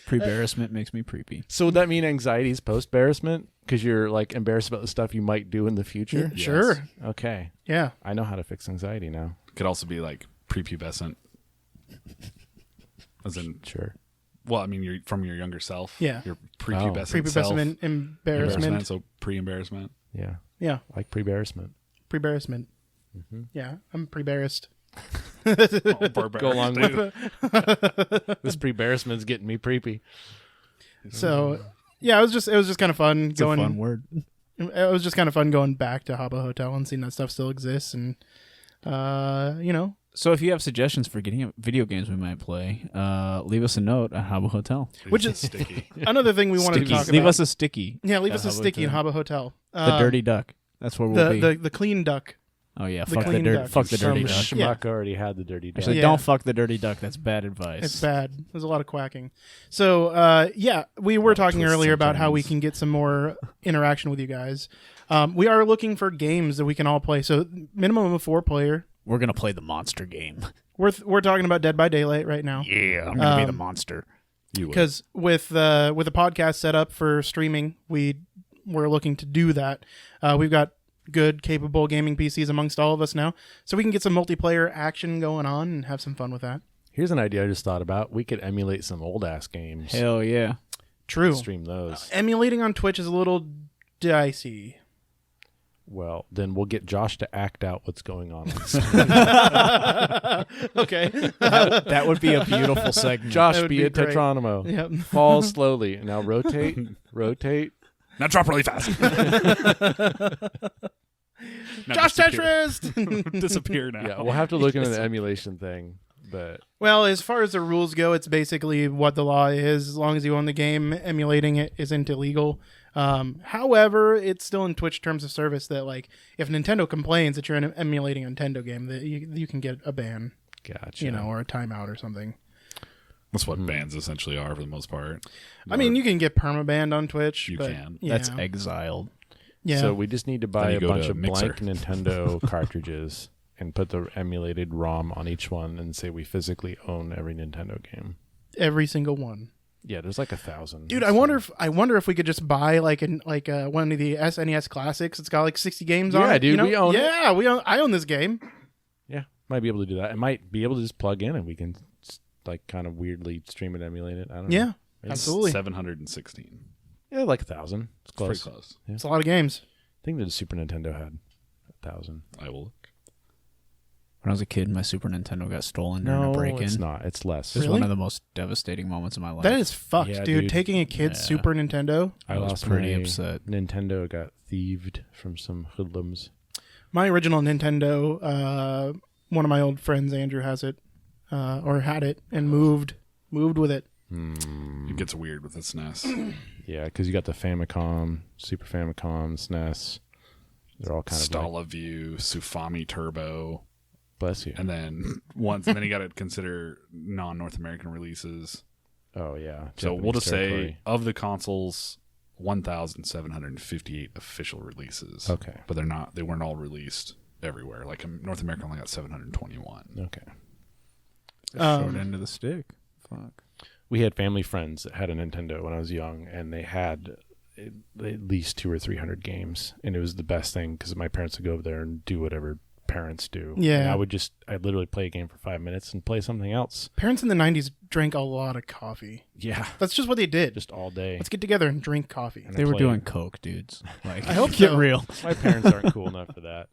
Pre-bearasment makes me preepy. So would that mean anxiety is post-bearasment? Because you're like embarrassed about the stuff you might do in the future? Yeah, sure. Okay. Yeah. I know how to fix anxiety now. Could also be like prepubescent. As in, Sure. well, I mean, you're from your younger self. Yeah. Your prepubescent self. Prepubescent embarrassment. So pre-embarrassment. Yeah. Yeah. Like pre-bearasment. Pre-embarrassment. Mm-hmm. Yeah. I'm pre-embarrassed. Go along with it. This pre-bearasment's getting me preepy. So, yeah, it was just kind of fun It's a fun word. It was just kind of fun going back to Habbo Hotel and seeing that stuff still exists, and So if you have suggestions for getting video games we might play, leave us a note at Habbo Hotel. Which is- sticky. another thing we wanted to Sticky. talk Leave about. us a sticky. Yeah, leave at us a Habbo sticky in Hotel. Habbo Hotel. The dirty duck. That's where we'll be. The clean duck. Oh yeah, the fuck the clean dirty. duck. Fuck the dirty Some duck. schmuck already had the dirty duck. Actually, Yeah. don't fuck the dirty duck. That's bad advice. It's bad. There's a lot of quacking. So, yeah, we were talking twists earlier and about how we turns. can get some more interaction with you guys. We are looking for games that we can all play. So, minimum of 4 player. We're gonna play the monster game. We're talking about Dead by Daylight right now. Yeah, I'm gonna be the monster. You would. Because with the podcast set up for streaming, we're looking to do that. We've got good, capable gaming PCs amongst all of us now, so we can get some multiplayer action going on and have some fun with that. Here's an idea I just thought about. We could emulate some old ass games. Hell yeah. True. Stream those. Emulating on Twitch is a little dicey. Well, then we'll get Josh to act out what's going on. Okay. That would be a beautiful segment. Josh, That would be be a great. Tetronomo. Yep. Fall slowly. Now rotate, rotate. Now drop really fast. Now Josh disappear. Tetris. Disappear now. Yeah, we'll have to look into the emulation thing, but Well, as far as the rules go, it's basically what the law is. As long as you own the game, emulating it isn't illegal. However, it's still in Twitch terms of service that, like, if Nintendo complains that you're emulating a Nintendo game, that you can get a ban, gotcha. or a timeout or something. That's what bans essentially are for the most part. I mean, you can get permabanned on Twitch. You but, can. yeah. That's exiled. Yeah. So we just need to buy you a go bunch to of Mixer. blank Nintendo cartridges and put the emulated ROM on each one and say we physically own every Nintendo game. every single one. Yeah, there's like 1,000. Dude, I wonder if we could just buy one of the SNES classics. It's got like 60 games on Yeah, it. dude, we own it. Yeah, I own this game. Yeah, might be able to do that. I might be able to just plug in and we can like kind of weirdly stream and emulate it. I don't know. Yeah, Maybe. absolutely. 716. Yeah, like 1,000. It's It's close. pretty close. It's a lot of games. I think the Super Nintendo had 1,000. I will look. When I was a kid, my Super Nintendo got stolen during a No, break-in. it's not. It's less. It was Really? one of the most devastating moments of my life. That is fucked, Yeah, dude. dude. Taking a kid's Yeah. Super Nintendo. I was lost pretty my upset. Nintendo got thieved from some hoodlums. My original Nintendo, one of my old friends, Andrew, has it, or had it, and moved with it. It gets weird with the SNES. Yeah, because you got the Famicom, Super Famicom, SNES. They're all kind of like, Stalaview, Sufami Turbo, bless you. and then you got to consider non-North American releases. Oh yeah. So Japanese we'll just territory. say of the consoles, 1,758 official releases. Okay. But they weren't all released everywhere. Like North America only got 721. Okay. Short end of the stick. Fuck. We had family friends that had a Nintendo when I was young, and they had at least 200 or 300 games, and it was the best thing because my parents would go over there and do whatever parents do. Yeah. And I'd literally play a game for 5 minutes and play something else. Parents in the 90s drank a lot of coffee. Yeah. That's just what they did. Just all day. Let's get together and drink coffee. And They I were played. doing coke, dudes. Like, I hope get so. real. My parents aren't cool enough for that.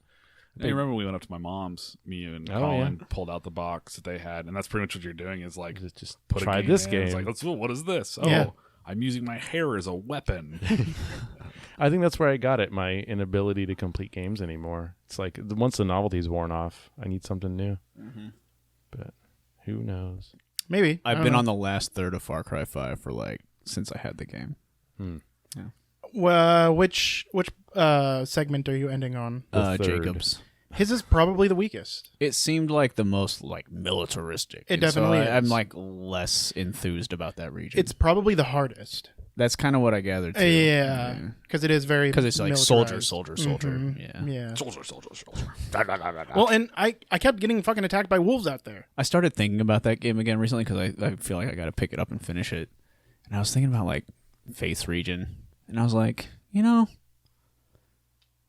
I remember we went up to my mom's, me and Oh, Colin pulled out the box that they had, and that's pretty much what you're doing is like Just put try a game this in. game. It's like, what is this? Oh, Yeah. I'm using my hair as a weapon. I think that's where I got it, my inability to complete games anymore. It's like once the novelty's worn off, I need something new. But who knows? Maybe. I I've don't been know. on the last third of Far Cry 5 for since I had the game. Which segment are you ending on? The third. Jacobs. His is probably the weakest. It seemed like the most militaristic. It And so definitely I'm is. less enthused about that region. It's probably the hardest. That's kind of what I gathered too. Yeah, because it is very Because it's like soldier. Mhm. Yeah. Yeah. Soldier. Well, and I kept getting fucking attacked by wolves out there. I started thinking about that game again recently because I feel like I got to pick it up and finish it. And I was thinking about like Faith region, and I was like,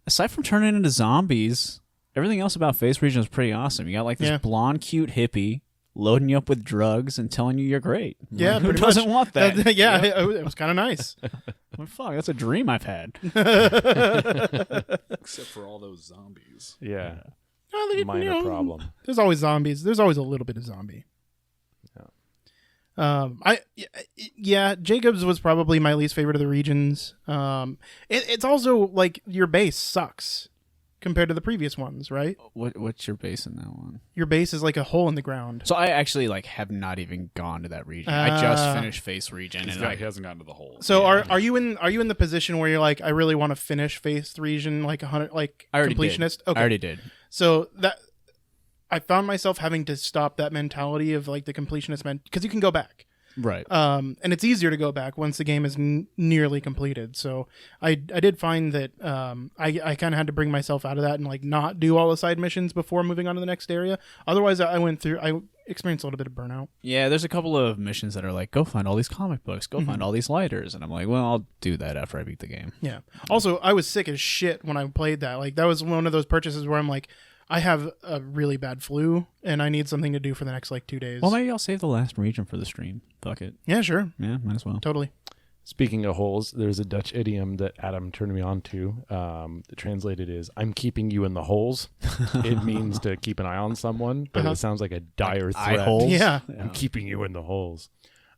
aside from turning into zombies, everything else about Faith region is pretty awesome. You got like this Yeah. blonde, cute hippie loading you up with drugs and telling you you're great. Yeah, Like, who pretty doesn't much. want that? Yeah, it was kind of nice. Well, fuck, that's a dream I've had. Except for all those zombies. Yeah. Well, Minor problem. There's always zombies. There's always a little bit of zombie. Jacobs was probably my least favorite of the regions. It's also like your base sucks compared to the previous ones, right? What's your base in that one? Your base is like a hole in the ground. So I actually have not even gone to that region. I just finished Face region, and He hasn't gotten to the hole. So are you in the position where you're like, I really want to finish Faith region like 100 like I already completionist? did. Okay. I already did. So that I found myself having to stop that mentality of like the completionist because you can go back. Right. And it's easier to go back once the game is nearly completed. So I did find that I kind of had to bring myself out of that and like not do all the side missions before moving on to the next area. Otherwise, I experienced a little bit of burnout. Yeah, there's a couple of missions that are like, go find all these comic books, go find all these lighters, and I'm like, well, I'll do that after I beat the game. Yeah. Also, I was sick as shit when I played that. Like that was one of those purchases where I'm like, I have a really bad flu and I need something to do for the next like 2 days. Well, maybe I'll save the last region for the stream. Fuck it. Yeah, sure. Yeah, might as well. Totally. Speaking of holes, there's a Dutch idiom that Adam turned me on to. Translated is, I'm keeping you in the holes. It means to keep an eye on someone, but it sounds like a dire eye threat. holes? Yeah. I'm keeping you in the holes.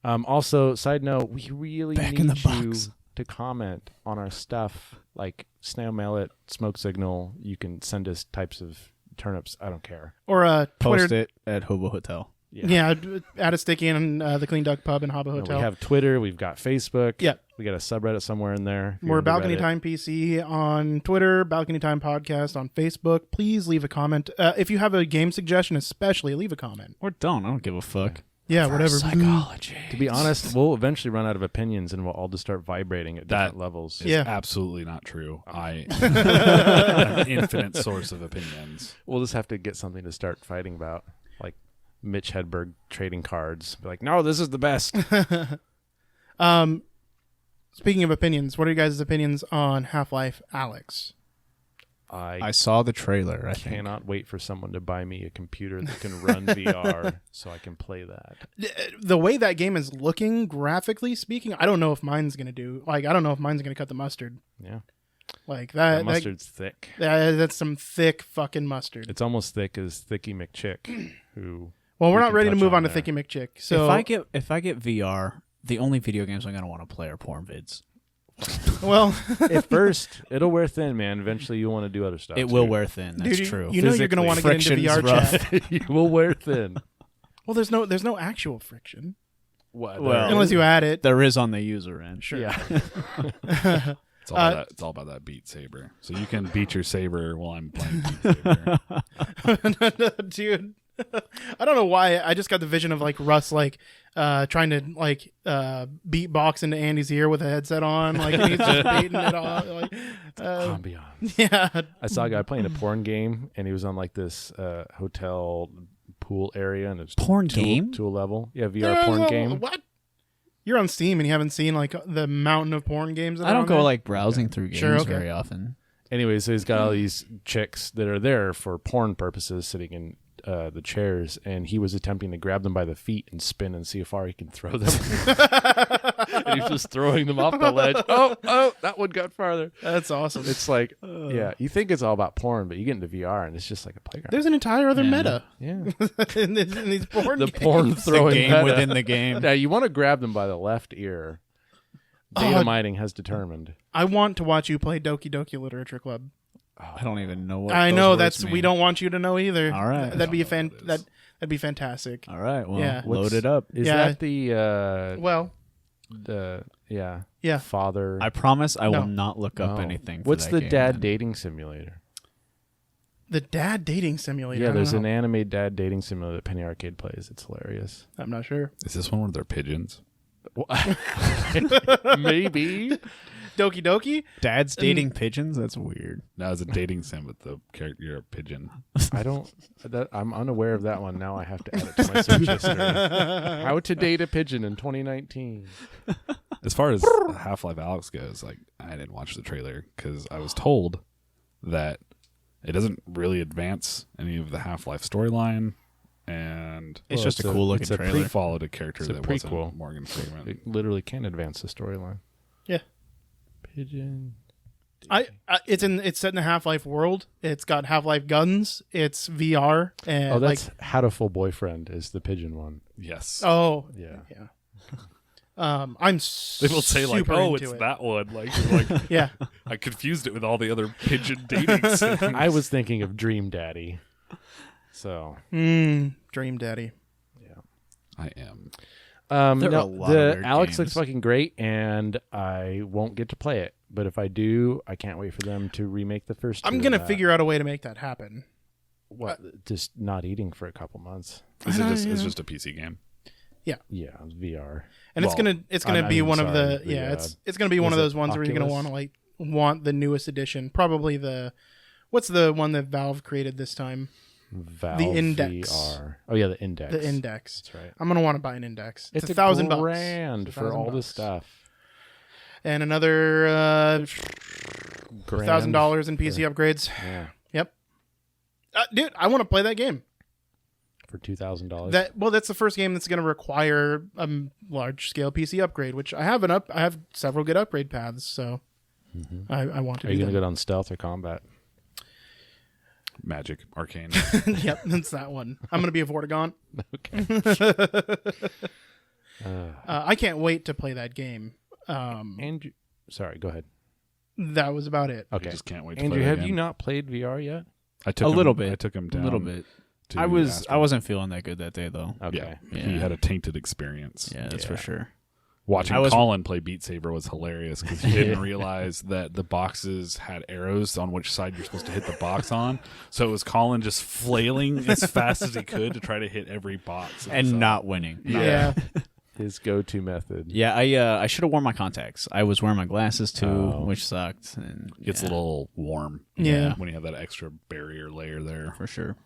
Also, side note, we really Back need in the you box. to comment on our stuff Like snail mail it, smoke signal. You can send us types of turnips. I don't care. Or Post Twitter. it at Hobo Hotel. Yeah, add a sticky in the Clean Duck Pub in Habbo No, Hotel. we have Twitter. We've got Facebook. Yeah. We got a subreddit somewhere in there. If you're We're into Balcony Reddit. Time PC on Twitter, Balcony Time Podcast on Facebook. Please leave a comment. If you have a game suggestion, especially, leave a comment. Or don't. I don't give a fuck. Yeah, whatever. Psychology. To be honest, we'll eventually run out of opinions and we'll all just start vibrating at different levels. It's Yeah. absolutely not true. I have an infinite source of opinions. We'll just have to get something to start fighting about. Like Mitch Hedberg trading cards. Be like, no, this is the best. Speaking of opinions, what are you guys' opinions on Half-Life Alyx? I saw the trailer, I think. cannot wait for someone to buy me a computer that can run VR so I can play that. The way that game is looking, graphically speaking, I don't know if mine's going to do. Like, I don't know if mine's going to cut the mustard. Yeah. Like The that. mustard's thick. That's some thick fucking mustard. It's almost thick as Thicky McChick, who... Well, we're we not can ready to touch move on to there. Thicky McChick. So if I get VR, the only video games I'm gonna want to play are porn vids. well, At first, it'll wear thin, man. Eventually, you'll want to do other stuff. It will too. wear thin. That's dude, true. you know you're going to want to get into Friction's VR rough. chat. You will wear thin. Well, there's no actual friction What? Well, unless you add it. There is on the user end. Sure. Yeah. It's all, it's all about that Beat Saber. So you can beat your saber while I'm playing Beat Saber. Dude. I don't know why. I just got the vision of like Russ like trying to like beatbox into Andy's ear with a headset on, like and he's just baiting it off. Like, Ambiance. yeah. I saw a guy playing a porn game, and he was on like this hotel pool area, and it was Porn to, game? to a level. Yeah, VR porn game. What? You're on Steam and you haven't seen like the mountain of porn games. That I are don't on go there? like browsing through games Sure, okay. very often. Anyway, so he's got all these chicks that are there for porn purposes, sitting in the chairs, and he was attempting to grab them by the feet and spin and see how far he can throw them. And he's just throwing them off the ledge. Oh, that one got farther. That's awesome. It's like, yeah, you think it's all about porn, but you get into VR and it's just like a playground. There's an entire other Yeah. meta Yeah, in these porn the games. porn The throwing game meta. within the game. Now you want to grab them by the left ear. Data mining has determined. I want to watch you play Doki Doki Literature Club. I don't even know what I those know words that's mean. we don't want you to know either. All right. That'd be I don't know what it is. that'd be fantastic. All right, well, Yeah. load it up. Is Yeah. that the Well, yeah. father? I promise I No. will not look up No. anything. For What's that the game, dad then. dating simulator? The dad dating simulator. Yeah, I don't there's know. an anime dad dating simulator that Penny Arcade plays. It's hilarious. I'm not sure. Is this one where they're pigeons? Maybe. Doki Doki. Dad's dating pigeons? That's weird. No, it's a dating sim with the character. You're a pigeon. I don't. I'm unaware of that one. Now I have to add it to my search history. How to date a pigeon in 2019. As far as Half-Life Alyx goes, like I didn't watch the trailer because I was told that it doesn't really advance any of the Half-Life storyline, and It's Well, just it's a a- cool it's looking a it trailer. followed a character It's a that prequel. wasn't Morgan Freeman. It literally can advance the storyline. Yeah. Pigeon. It's set in the Half-Life world. It's got Half-Life guns. It's VR and Oh, that's Hatoful Boyfriend is the pigeon one. Yes. oh Yeah. yeah. I'm They will say like, super "Oh, into it's it. that one." Like Yeah. I confused it with all the other pigeon dating sims. I was thinking of Dream Daddy. So, Dream Daddy. I am. There are no, a lot the of weird Alex games. looks fucking great, and I won't get to play it. But if I do, I can't wait for them to remake the first. I'm two of gonna that. figure out a way to make that happen. what just not eating for a couple months. Is it I just, know, it's yeah. just a PC game? Yeah, it's VR. And Well, it's gonna I be mean, one of the sorry, it's gonna be one of was it those ones where you're gonna Oculus? want the newest edition. Probably what's the one that Valve created this time? Valve Index. VR. Oh yeah, the Index. The Index. That's right. I'm gonna want to buy an Index. It's $1,000 $1,000 grand It's for all $1,000. this stuff. and another Grand $1,000 in PC upgrades. Yeah, Yep. Dude, I want to play that game. for $2,000. That's the first game that's going to require a large scale PC upgrade, which I have I have several good upgrade paths, so I want to Are you do gonna that. go down stealth or combat? Magic, Arcane. Yep, that's that one. I'm going to be a Vortigaunt. I can't wait to play that game. Sorry, go ahead. That was about it. I Okay. just can't wait to Andrew, play it have again. you not played VR yet? I took A him, little bit. I took him A down. little bit. to I Aspen. wasn't feeling that good that day though. Okay. Yeah. Yeah. He had a tainted experience. Yeah, that's for Yeah. sure. Watching I was- Colin play Beat Saber was hilarious because he didn't realize that the boxes had arrows on which side you're supposed to hit the box on. So it was Colin just flailing as fast as he could to try to hit every box. And not winning. Yeah. His go-to method. Yeah, I should have worn my contacts. I was wearing my glasses too, Oh. which sucked. And Gets a little warm Yeah. when you have that extra barrier layer there. for sure.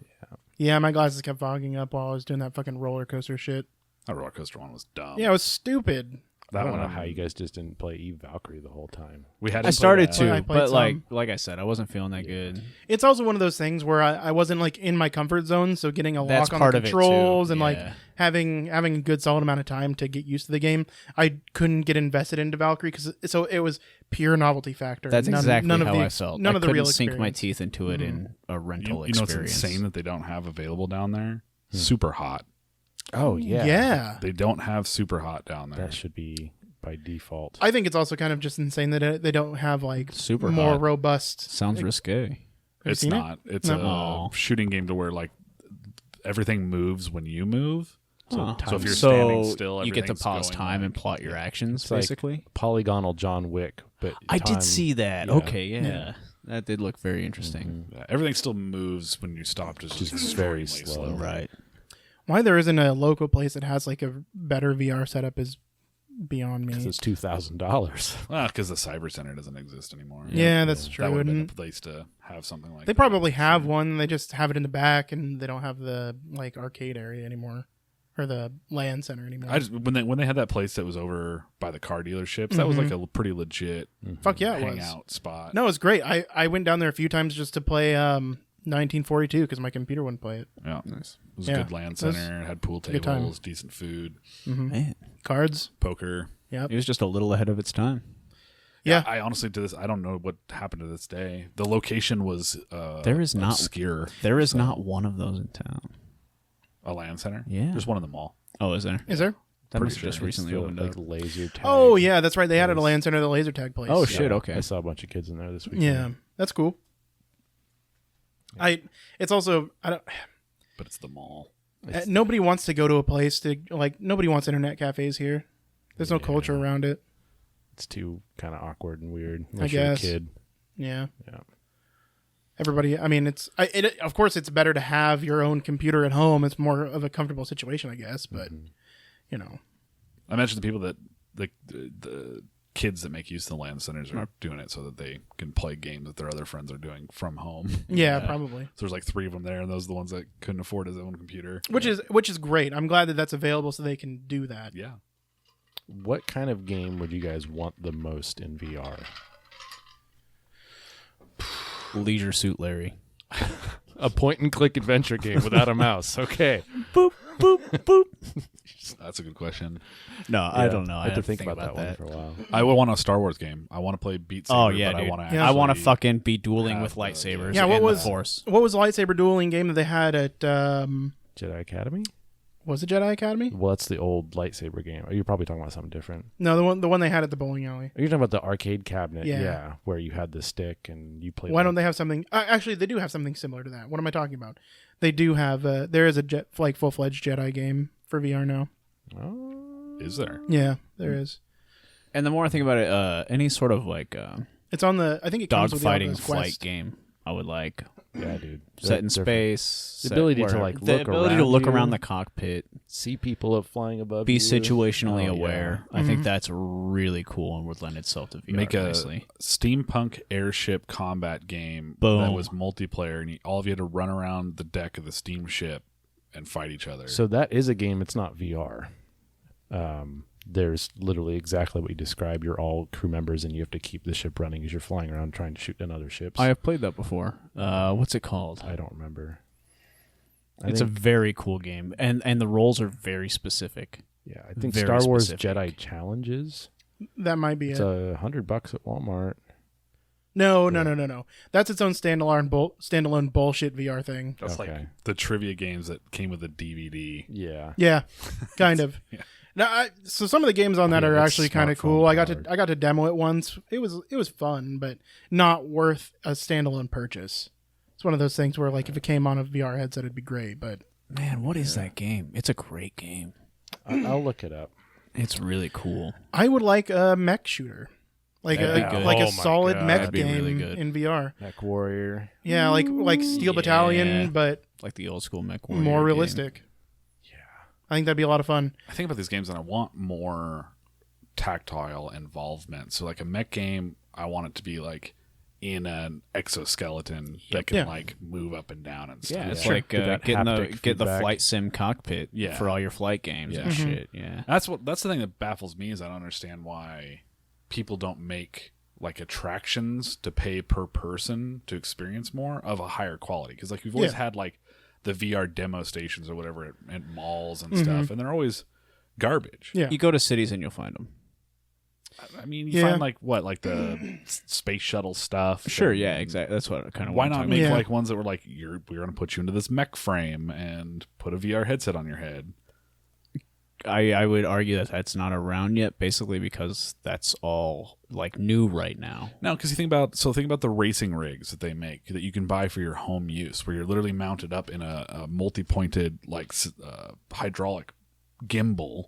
Yeah, my glasses kept fogging up while I was doing that fucking roller coaster shit. That roller coaster one was dumb. Yeah, it was stupid. I that don't one know how you guys just didn't play Eve Valkyrie the whole time. we had. I him play started that. to, I played but some. like I said, I wasn't feeling that good. It's also one of those things where I wasn't like in my comfort zone, so getting a That's lock on part the of it, too. controls and like Yeah. having a good solid amount of time to get used to the game, I couldn't get invested into Valkyrie because so it was pure novelty factor. That's exactly none of how the I ex- felt. None I of the couldn't real sink my experience. teeth into it in a rental You know what's experience. insane that they don't have available down there? Super hot. Oh, yeah. Yeah. They don't have super hot down there. That should be by default. I think it's also kind of just insane that they don't have like Super more hot. robust. Sounds like, risque. have you It's seen it? not. It's No. a Oh. shooting game to where like everything moves when you move. Huh. So if you're So standing still, you get to everything's pause going time and like- plot your actions, It's like- basically. Polygonal John Wick, but I time- did see that. yeah. Okay, yeah. Yeah. That did look very interesting. Yeah, everything still moves when you stop. Just very extremely slow. Right. Why there isn't a local place that has like a better VR setup is beyond me. Because it's $2,000. Because the Cyber Center doesn't exist anymore. Yeah, that's true. That would have been a And place to have something like they that. probably have one. They just have it in the back, and they don't have the like arcade area anymore, or the LAN center anymore. I just when they had that place that was over by the car dealerships, that was like a pretty legit Fuck yeah, it was. hangout spot. No, it's great. I went down there a few times just to play 1942 because my computer wouldn't play it. Yeah, Nice. it was Yeah. a good LAN It was center. It had pool a good time. tables, decent food, Man, Cards. poker. Yep. it was just a little ahead of its time. Yeah. I honestly to this I don't know what happened to this day. The location was There is not- obscure. There is not one of those in town. A LAN center. Yeah. There's one in the mall. Oh, is there? Is there? That Pretty must have just sure. recently The, opened like up. laser tag. Oh yeah, that's right. They added a LAN center, to the laser tag place. Oh shit! Okay. I saw a bunch of kids in there this weekend. Yeah, that's cool. It's also I don't. But it's the mall. Nobody wants to go to a place to like. Nobody wants internet cafes here. There's no culture around it. It's too kind of awkward and weird. I Unless you're a guess. kid. Yeah. Yeah. Everybody. I mean, of course it's better to have your own computer at home. It's more of a comfortable situation, I guess. But you know, I mentioned the people that the kids that make use of the LAN centers are doing it so that they can play games that their other friends are doing from home. yeah, probably. So there's like 3 of them there, and those are the ones that couldn't afford his own computer. Which is great. I'm glad that that's available so they can do that. Yeah. What kind of game would you guys want the most in VR? Leisure Suit Larry. A point and click adventure game without a mouse. Okay. Boop boop boop. That's a good question. No, I don't know. I I have to have think about that one that. for a while. I would want a Star Wars game. I want to play Beat Saber, Oh yeah, but dude. I want to Yeah. I want to actually- fucking be dueling have with the- lightsabers. Yeah, what and was- the Force? What was the lightsaber dueling game that they had at? Jedi Academy? Was it Jedi Academy? Well, that's the old lightsaber game. You're probably talking about something different. No, the one they had at the bowling alley. Are you talking about the arcade cabinet? Yeah. Where you had the stick and you played. Why don't they have something? Actually, they do have something similar to that. What am I talking about? They do have. There is a full-fledged Jedi game for VR now. Oh. Is there? Yeah, there is. And the more I think about it, any sort of like It's on the. I think it comes with the dogfighting Oculus flight Quest. game, I would like. Yeah, dude. Set in They're- space. The set ability to, wherever. like, the look ability to around look you. around the cockpit, See people up flying above be you. situationally Oh, aware. yeah. I think that's really cool and would lend itself to VR Make a nicely. steampunk airship combat game that Boom. was multiplayer, and all of you had to run around the deck of the steamship and fight each other. So that is a game. It's not VR. There's literally exactly what you described. You're all crew members, and you have to keep the ship running as you're flying around trying to shoot down other ships. I have played that before. What's it called? I don't remember. It's a very cool game, and the roles are very specific. Yeah, I think very Star Wars specific. Jedi Challenges. That might be It's it. $100 at Walmart. No. That's its own standalone bullshit VR thing. That's Okay. like the trivia games that came with a DVD. Yeah. Yeah, kind of. Yeah. So some of the games on that Yeah, are that's actually kind of smartphone cool. I powered. got to demo it once. It was fun, but not worth a standalone purchase. It's one of those things where like if it came on a VR headset, it'd be great. But Man, what is that game? It's a great game. I'll look it up. It's really cool. I would like a mech shooter, like That'd be good. like Oh a my solid God. mech That'd be game really good. in VR. Mech Warrior. Yeah, like Steel Battalion, Yeah. but Like the old school Mech Warrior more game. realistic. Yeah. I think that'd be a lot of fun. I think about these games and I want more tactile involvement. So like a mech game, I want it to be like in an exoskeleton that can Yeah. like move up and down and stuff. Yeah, it's Sure. like Get that get the haptic feedback. flight sim cockpit Yeah. for all your flight games Yeah. and Mhm. shit. Yeah. That's the thing that baffles me is I don't understand why people don't make like attractions to pay per person to experience more of a higher quality. Because like we've always Yeah. had like the VR demo stations or whatever at malls and Mhm. stuff, and they're always garbage. Yeah, You go to cities and you'll find them. I mean, you Yeah. find like what, like the space shuttle stuff. Sure, and yeah, exactly. That's what I kind of Why not make Yeah. like ones that were like we're going to put you into this mech frame and put a VR headset on your head? I would argue that that's not around yet, basically because that's all like new right now. No, because think about the racing rigs that they make that you can buy for your home use, where you're literally mounted up in a multi-pointed like hydraulic gimbal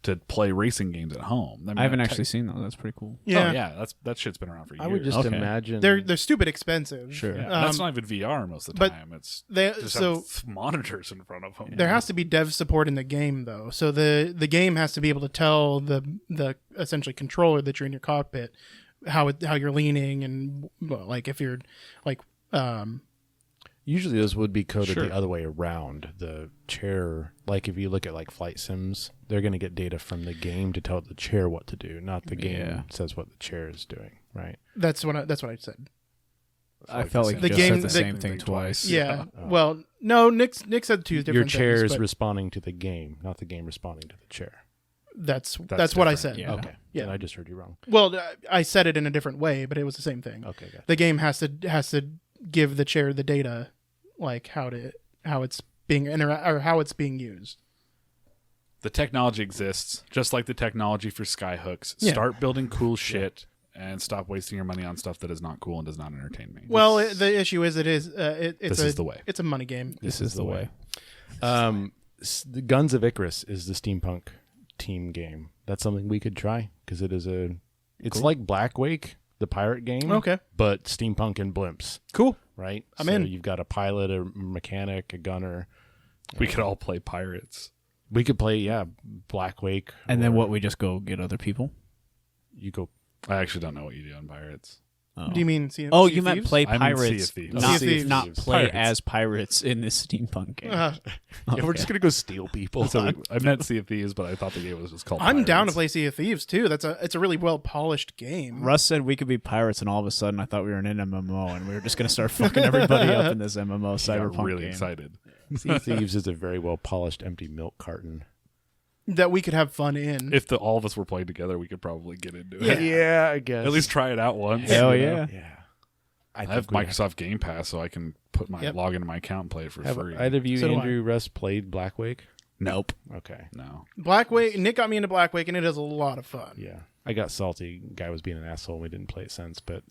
to play racing games at home. I haven't actually seen those. That's pretty cool. yeah. Oh, yeah, that shit's been around for years. I would just Okay. imagine They're stupid expensive. Sure. Yeah, Um, that's not even VR most of the but time. It's They just so have monitors in front of them. there has to be dev support in the game though. So the game has to be able to tell the essentially controller that you're in your cockpit how you're leaning and well, like if you're like usually those would be coded Sure. the other way around. The chair, like if you look at like flight sims, they're going to get data from the game to tell the chair what to do, not the game Yeah. says what the chair is doing, right? that's what I said. I felt like The you just game- said the the- same thing twice. Yeah. Oh. Well, no, Nick said two different Your chair things, is but responding to the game, not the game responding to the chair. that's what I different. said. Yeah. Okay. Yeah. Then I just heard you wrong. Well, I said it in a different way, but it was the same thing. Okay, gotcha. The game has to give the chair the data, like how it's being or how it's being used. The technology exists, just like the technology for skyhooks. Yeah. Start building cool shit and stop wasting your money on stuff that is not cool and does not entertain me. Well, the issue is it's This is the way. It's a money game. This is the way. The Guns of Icarus is the steampunk team game. That's something we could try because it's like Black Wake, the pirate game. Okay. But steampunk and blimps, Cool. right? I'm so in. You've got a pilot, a mechanic, a gunner. We could all play pirates. We could play, Black Wake. And then or what? We just go get other people? You go. I actually don't know what you do on pirates. Oh. Do you mean Sea Oh, Sea you of meant Thieves? play I mean Sea of pirates, Thieves. not, Sea of Thieves. not play Pirates. as pirates in this steampunk game. Yeah, we're just gonna go steal people. So I meant Sea of Thieves, but I thought the game was just called I'm down to Pirates. play Sea of Thieves too. It's a really well polished game. Russ said we could be pirates, and all of a sudden I thought we were in an MMO, and we were just going to start fucking everybody up in this MMO I got cyberpunk really game. excited. Sea of Thieves is a very well polished empty milk carton. That we could have fun in. If all of us were playing together, we could probably get into Yeah. it. Yeah, I guess. At least try it out once. Hell you know? yeah. Yeah. I have Microsoft Game Pass, so I can put my Yep. log into my account and play it for Have free. either of you, So do I. Andrew, Russ, played Black Wake? Nope. Okay. No. Black Wake. Nick got me into Black Wake, and it is a lot of fun. Yeah. I got salty. Guy was being an asshole. And we didn't play it since, but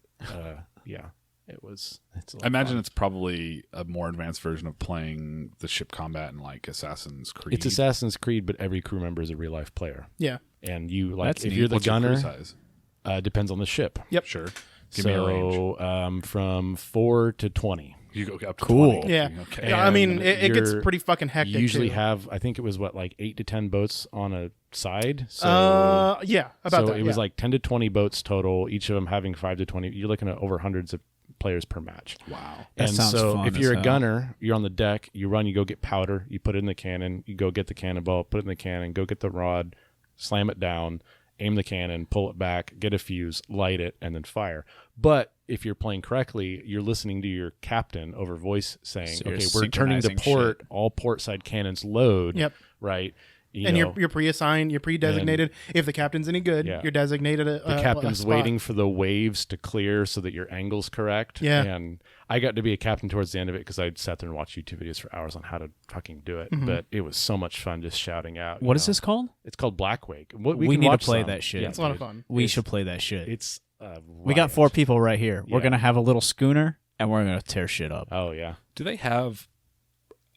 yeah, it's a lot I imagine of fun. it's probably a more advanced version of playing the ship combat in like Assassin's Creed. It's Assassin's Creed, but every crew member is a real life player. Yeah. And you like That's if neat. you're the What's your crew gunner, size? depends on the ship. Yep. Sure. Give me a range. So from 4 to 20. You go up to Cool. 20. Yeah. Okay. Yeah, I mean, And it gets you're- pretty fucking hectic. You usually too. have, I think it was 8 to 10 boats on a side. So Yeah, about so that. it was yeah. like 10 to 20 boats total, each of them having 5 to 20. You're looking at over hundreds of players per match. Wow. That And sounds so fun if as you're a hell. gunner, you're on the deck, you run, you go get powder, you put it in the cannon, you go get the cannonball, put it in the cannon, go get the rod, slam it down, aim the cannon, pull it back, get a fuse, light it, and then fire. But if you're playing correctly, you're listening to your captain over voice saying, So you're okay, we're turning to synchronizing port, shit. all port side cannons load, Yep. right? And you're pre-assigned, you're pre-designated. If the captain's any good, Yeah. you're designated a captain's spot. waiting for the waves to clear so that your angle's correct. Yeah. And I got to be a captain towards the end of it because I'd sat there and watched YouTube videos for hours on how to fucking do it. Mm-hmm. But it was so much fun just shouting out. What is this called? It's called Blackwake. We can need to watch play some. that shit. Yeah, It's a lot of dude. fun. We should play that shit. It's We got 4 people right here. We're Yeah. gonna have a little schooner, and we're gonna tear shit up. Oh yeah. Do they have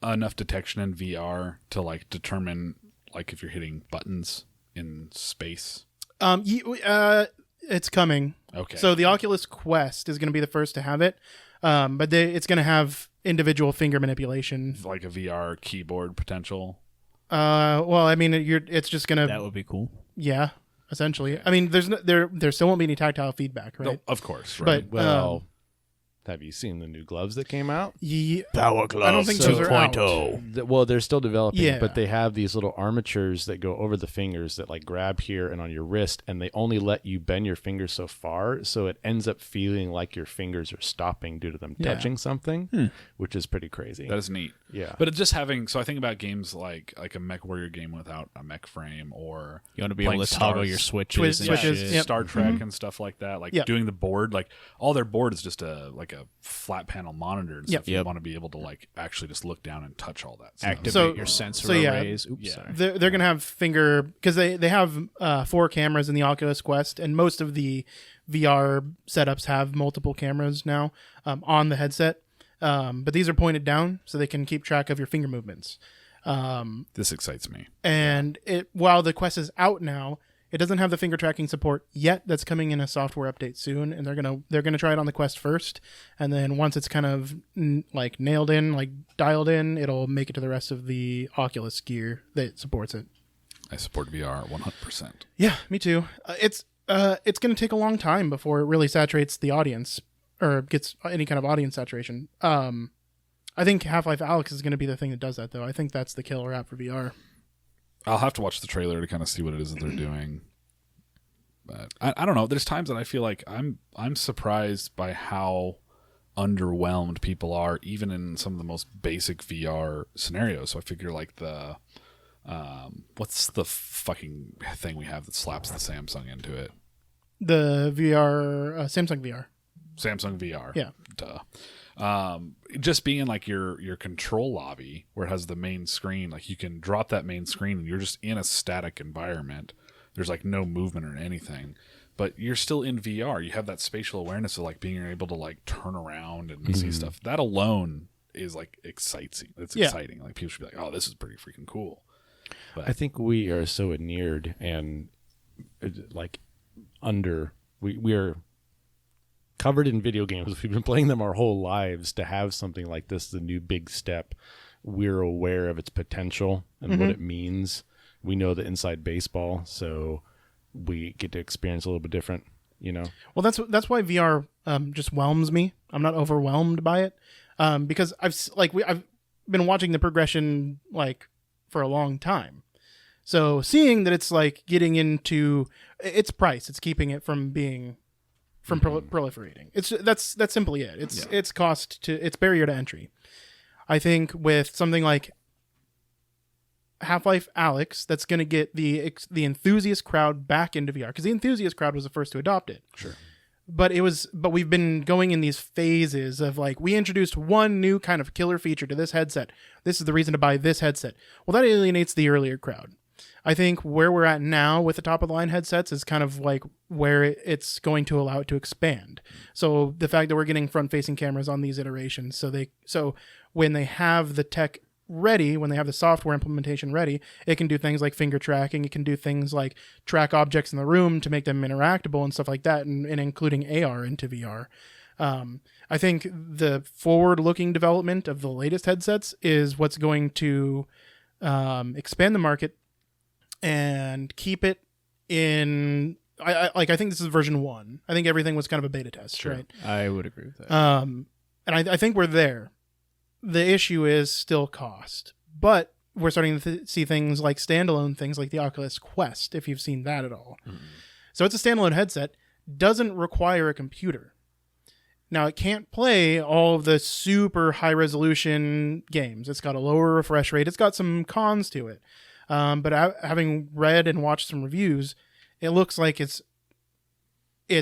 enough detection in VR to like determine like if you're hitting buttons in space? It's coming. Okay. So the Oculus Quest is going to be the first to have it, but it's going to have individual finger manipulation. like a VR keyboard potential. Well, I mean, it's just going That to, would be cool. yeah, essentially. I mean, there still won't be any tactile feedback, right? No, of course, right? But Well, have you seen the new gloves that came out? Power I don't think those are out. Well, they're still developing, Yeah. but they have these little armatures that go over the fingers that like grab here and on your wrist, and they only let you bend your fingers so far, so it ends up feeling like your fingers are stopping due to them touching something, which is pretty crazy. That is neat. Yeah. But it's just having. So I think about games like a Mech Warrior game without a mech frame, or You want to be able playing to toggle Stars- your switches, Twist and switches, shit. yep. Star Trek and stuff like that. Like Yep. doing the board, like all their board is just a flat panel monitor and Yep. stuff. You Yep. want to be able to like actually just look down and touch all that stuff. Activate So- your sensor so yeah. arrays. Oops, Yeah. sorry. They're going to have finger, because they have 4 cameras in the Oculus Quest, and most of the VR setups have multiple cameras now on the headset. But these are pointed down so they can keep track of your finger movements. This excites me. And while the Quest is out now, it doesn't have the finger tracking support yet. That's coming in a software update soon, and they're gonna try it on the Quest first, and then once it's kind of like nailed in, like dialed in, it'll make it to the rest of the Oculus gear that supports it. I support VR 100%. Yeah, me too. It's gonna take a long time before it really saturates the audience or gets any kind of audience saturation. I think Half-Life Alyx is going to be the thing that does that, though. I think that's the killer app for VR. I'll have to watch the trailer to kind of see what it is that they're doing. But I don't know. There's times that I feel like I'm surprised by how underwhelmed people are, even in some of the most basic VR scenarios. So I figure like the what's the fucking thing we have that slaps the Samsung into it? The VR, Samsung VR. Samsung VR. Yeah. Duh. Just being in like your control lobby where it has the main screen, like you can drop that main screen and you're just in a static environment. There's like no movement or anything, but you're still in VR. You have that spatial awareness of like being able to like turn around and see stuff. That alone is like exciting. It's Yeah. exciting. Like people should be like, oh, this is pretty freaking cool. I think we are so inured and like we are covered in video games. We've been playing them our whole lives. To have something like this, the new big step, we're aware of its potential and what it means. We know the inside baseball, so we get to experience a little bit different, you know? Well, that's why VR just whelms me. I'm not overwhelmed by it because I've been watching the progression like for a long time. So seeing that it's like getting into its price, it's keeping it from being proliferating. That's simply it. It's cost to it's barrier to entry. I think with something like Half-Life Alyx, that's going to get the enthusiast crowd back into VR, because the enthusiast crowd was the first to adopt it. Sure. But we've been going in these phases of like, we introduced one new kind of killer feature to this headset. This is the reason to buy this headset. Well, that alienates the earlier crowd. I think where we're at now with the top of the line headsets is kind of like where it's going to allow it to expand. So the fact that we're getting front facing cameras on these iterations, so when they have the tech ready, when they have the software implementation ready, it can do things like finger tracking. It can do things like track objects in the room to make them interactable and stuff like that, and including AR into VR. I think the forward-looking development of the latest headsets is what's going to expand the market and keep it in. I think this is version 1. I think everything was kind of a beta test, right? I would agree with that. And I think we're there. The issue is still cost, but we're starting to see things like standalone things like the Oculus Quest, if you've seen that at all. So it's a standalone headset, doesn't require a computer. Now, it can't play all of the super high resolution games. It's got a lower refresh rate. It's got some cons to it. But having read and watched some reviews, it looks like it's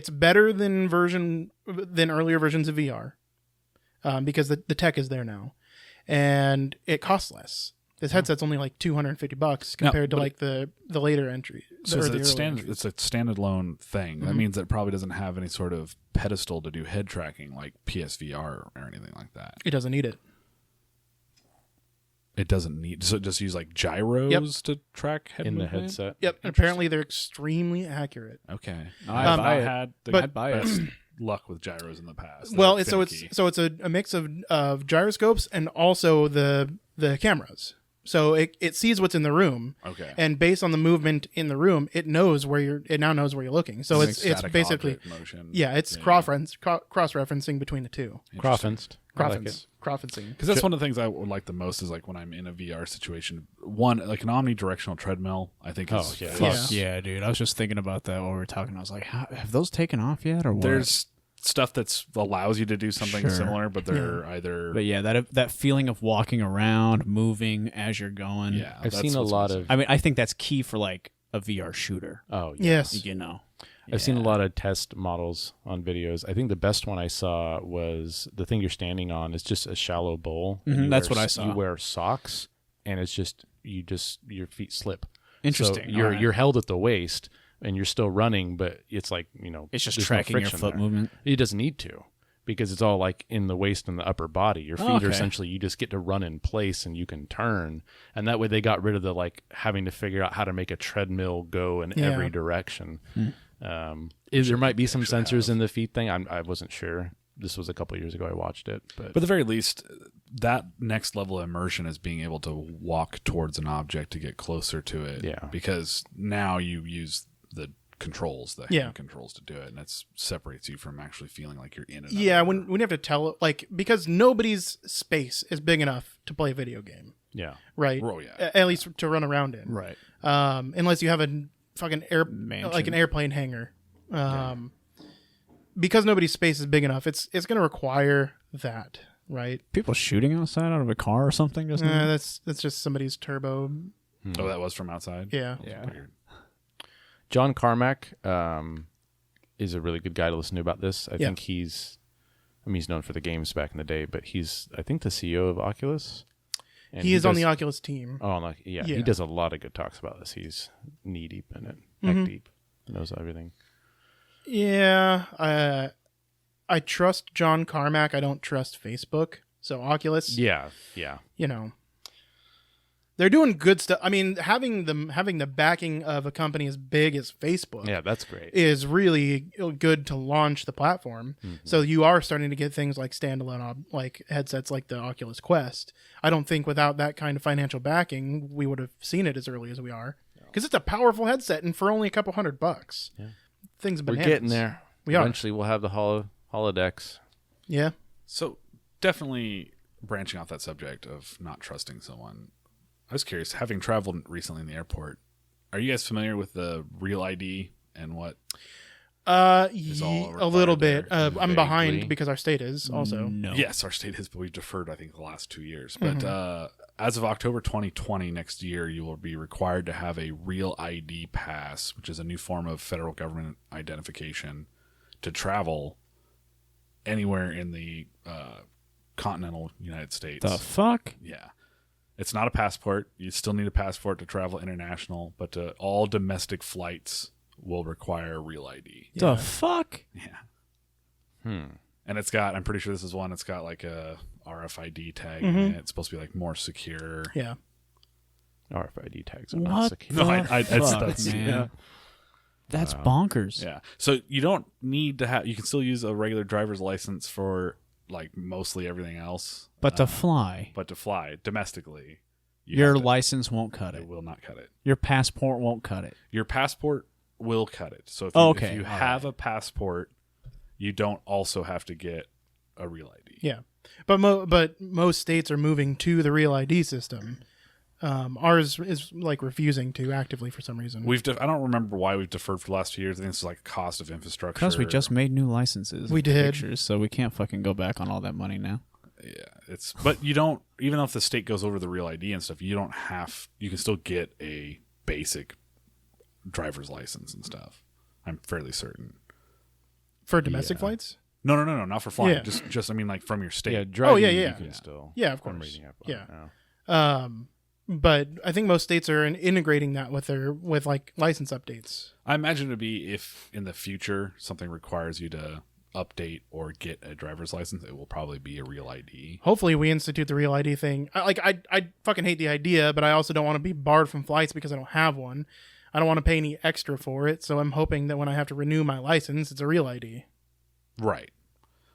better than earlier versions of VR, because the tech is there now, and it costs less. This headset's only like $250 compared to like the later entry. So it's a standalone thing. That means that it probably doesn't have any sort of pedestal to do head tracking like PSVR or anything like that. It doesn't need it. It doesn't need. So just use like gyros to track head in the movement? headset. Yep. And apparently they're extremely accurate. Okay. I'd buy it. had the I'd buy it. best luck with gyros in the past. Well, They're it's finicky. a mix of gyroscopes and also the cameras. So it sees what's in the room, Okay. and based on the movement in the room, it now knows where you're looking. So Like it's static basically object motion. it's cross-referencing between the two. Croffenced. I like it. Croffencing. Because that's one of the things I would like the most is like when I'm in a VR situation. One, like an omnidirectional treadmill, I think is Oh, yeah. fuck. Yeah, dude. I was just thinking about that while we were talking. I was like, have those taken off yet, or what? There's stuff that allows you to do something Sure. similar, but they're either But yeah, that feeling of walking around, moving as you're going. yeah. I've that's seen a what's lot missing. of. I mean, I think that's key for like a VR shooter. Oh, yeah. Yes. You know, I've seen a lot of test models on videos. I think the best one I saw was the thing you're standing on is just a shallow bowl. and Mhm, you that's wear what I saw. You wear socks, and it's just your feet slip. Interesting. So you're All right. you're held at the waist, and you're still running, but it's like It's just there's no tracking your friction foot there. movement. It doesn't need to, because it's all like in the waist and the upper body. Your feet Oh, are okay. essentially, you just get to run in place and you can turn, and that way they got rid of the like having to figure out how to make a treadmill go in Yeah. every direction. There might be some sensors in the feet thing. I wasn't sure. This was a couple years ago I watched it, but But at the very least, that next level of immersion is being able to walk towards an object to get closer to it. Yeah. Because now you use the controls, the Yeah. hand controls to do it, and it separates you from actually feeling like you're in it. Yeah, when you have to tell like because nobody's space is big enough to play a video game, yeah, right? Oh, yeah. At least to run around in, Right. Unless you have a fucking Mansion. like an airplane hangar. Because nobody's space is big enough, it's going to require that, right? People shooting outside out of a car or something. Just now? That's just somebody's turbo. Oh, that was from outside? Yeah. Yeah. Weird. John Carmack is a really good guy to listen to about this. I think he's known for the games back in the day, but he's I think the CEO of Oculus. And He is on does- the Oculus team. Oh, like Yeah. he does a lot of good talks about this. He's knee deep in it, Mm-hmm. neck deep, knows everything. Yeah, I trust John Carmack. I don't trust Facebook. So Oculus, Yeah, you know, they're doing good stuff. I mean, having the backing of a company as big as Facebook yeah, that's great. is really good to launch the platform. So you are starting to get things like standalone like headsets like the Oculus Quest. I don't think without that kind of financial backing, we would have seen it as early as we are. Because it's a powerful headset, and for only a couple $100. Yeah. Things We're bananas. getting there. We are. Eventually, we'll have the holodecks. Yeah. So definitely branching off that subject of not trusting someone. I was curious, having traveled recently in the airport, are you guys familiar with the Real ID and what? A all little required bit. there. I'm behind Vaguely. because our state is also. No. Yes, our state is, but we've deferred, I think, the last 2 years. But as of October 2020, next year, you will be required to have a Real ID pass, which is a new form of federal government identification to travel anywhere in the continental United States. The fuck? Yeah. It's not a passport. You still need a passport to travel international, but all domestic flights will require a Real ID. The fuck? Yeah. And it's got, I'm pretty sure this is one, it's got like a RFID tag Mm-hmm. in it. It's supposed to be like more secure. Yeah. RFID tags are not What secure. the No, fuck, man? yeah. That's bonkers. Yeah. So you don't need to have, you can still use a regular driver's license for like mostly everything else. But to fly, But to fly domestically, you your have to- license won't cut it it. will not cut it. Your passport won't cut it. Your passport will cut it. So if Oh, you, okay. if you All have a passport, you don't also have to get a Real ID. Yeah. But most states are moving to the Real ID system. Ours is like refusing to actively for some reason. I don't remember why we've deferred for the last 2 years. I think it's like cost of infrastructure. Because we just made new licenses. We and did. Pictures, so we can't fucking go back on all that money now. but you don't even if the state goes over the real ID and stuff, you can still get a basic driver's license and stuff. I'm fairly certain. For domestic flights? No, not for flying. Yeah. Just I mean, like from your state. Yeah, driving, yeah. you can still. Yeah, of I'm course. reading up on Yeah. it now. But I think most states are integrating that with like license updates. I imagine it'd be if in the future something requires you to update or get a driver's license, it will probably be a real ID. Hopefully, we institute the real ID thing. I fucking hate the idea, but I also don't want to be barred from flights because I don't have one. I don't want to pay any extra for it, so I'm hoping that when I have to renew my license, it's a real ID. Right.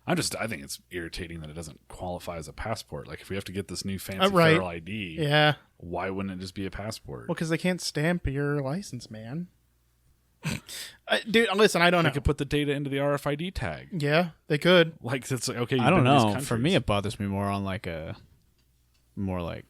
I think it's irritating that it doesn't qualify as a passport. Like if we have to get this new fancy Right. federal ID, Yeah. why wouldn't it just be a passport? Well, because they can't stamp your license, man. Dude, listen, I don't They know. could put the data into the RFID tag. Yeah, they could. Like it's like, okay. I you've don't been to these know. For countries. me, it bothers me more on like a more like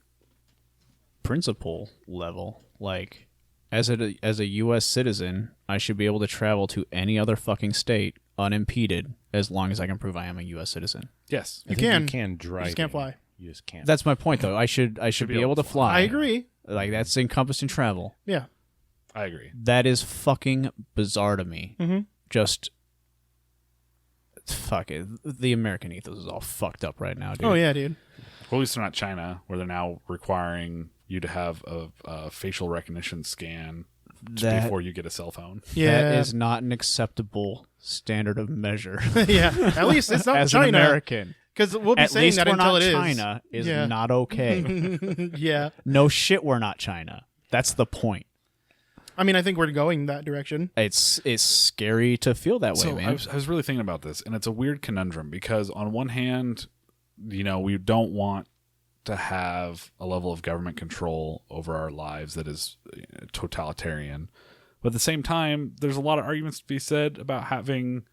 principle level. Like as a U.S. citizen, I should be able to travel to any other fucking state unimpeded as long as I can prove I am a U.S. citizen. Yes. You I think can. You can drive. You just can't fly. You just can't. That's my point, though. I should be able to fly. I agree. Like that's encompassing travel. Yeah. I agree. That is fucking bizarre to me. Mm-hmm. Just fuck it. The American ethos is all fucked up right now, dude. Oh, yeah, dude. Well, at least they're not China, where they're now requiring you to have a facial recognition scan That, before you get a cell phone. Yeah. that is not an acceptable standard of measure. Yeah. At least it's not As an China. American. Because we'll be At saying least that we're until not it is. China is Yeah. not okay. Yeah. No shit, we're not China. That's the point. I mean, I think we're going that direction. It's scary to feel that way, So man. I was really thinking about this, and it's a weird conundrum because on one hand, we don't want to have a level of government control over our lives that is totalitarian, but at the same time, there's a lot of arguments to be said about having,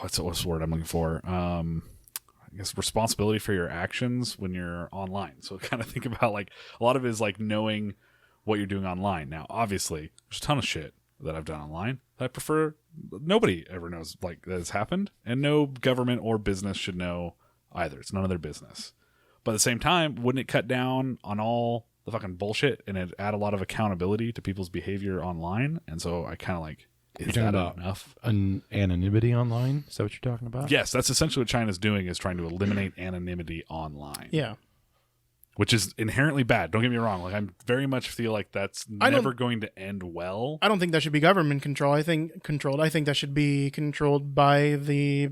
what's the word I'm looking for? I guess responsibility for your actions when you're online. So kind of think about like a lot of it is like knowing what you're doing online. Now, obviously, there's a ton of shit that I've done online that I prefer nobody ever knows like that has happened, and no government or business should know either. It's none of their business. But at the same time, wouldn't it cut down on all the fucking bullshit and it add a lot of accountability to people's behavior online? And so I kind of like, is talking that about enough? Anonymity online? Is that what you're talking about? Yes, that's essentially what China's doing, is trying to eliminate anonymity online. Yeah. Which is inherently bad. Don't get me wrong. Like I very much feel like that's I don't- never going to end well. I don't think that should be government control. I think that should be controlled by the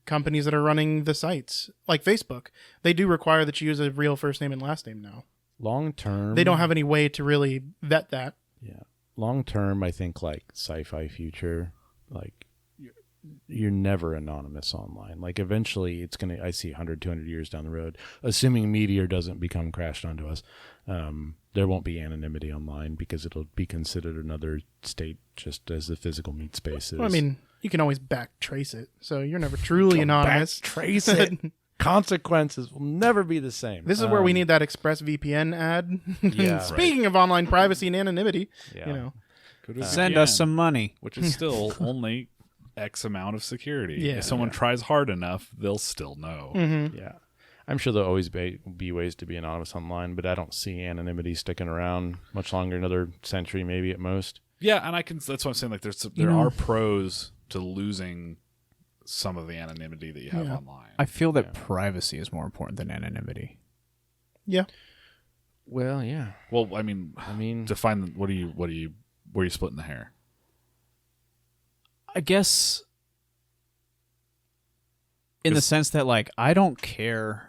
companies that are running the sites, like Facebook. They do require that you use a real first name and last name now. Long term, They don't have any way to really vet that. Yeah. Long term, I think like sci-fi future, like you're never anonymous online. Like eventually it's going to, I see 100, 200 years down the road, assuming Meteor doesn't become crashed onto us, there won't be anonymity online because it'll be considered another state just as the physical meat space is. Well, I mean, you can always back trace it, so you're never truly anonymous. Trace it. Consequences will never be the same. This is where we need that ExpressVPN ad. Yeah. Speaking of online privacy and anonymity, Yeah. you know, Go to Send VPN, us some money. which is still only X amount of security. Yeah. If someone tries hard enough, they'll still know. Yeah. I'm sure there'll always be ways to be anonymous online, but I don't see anonymity sticking around much longer, another century maybe at most. Yeah, and that's what I'm saying. Like, there are pros to losing some of the anonymity that you have Yeah. online. I feel that privacy is more important than anonymity. yeah. Well, yeah. Well, I mean, define where are you splitting the hair? I guess in the sense that like I don't care.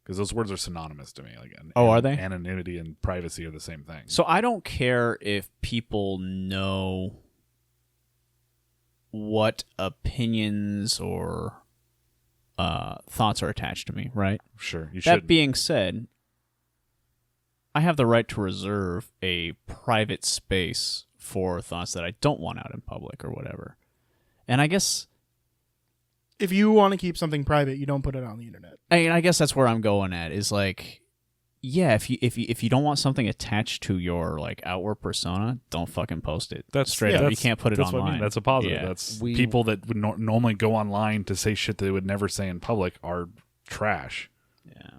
Because those words are synonymous to me. Like, Are they? Anonymity and privacy are the same thing. So I don't care if people know what opinions or thoughts are attached to me, right? Sure, you That should. being said, I have the right to reserve a private space for thoughts that I don't want out in public or whatever. And I guess If you want to keep something private, you don't put it on the internet. I guess that's where I'm going at is like, yeah, if you don't want something attached to your like outward persona, don't fucking post it. That's straight up. You can't put it that's online. What I mean. That's a positive. Yeah. That's people that would normally go online to say shit they would never say in public are trash. Yeah.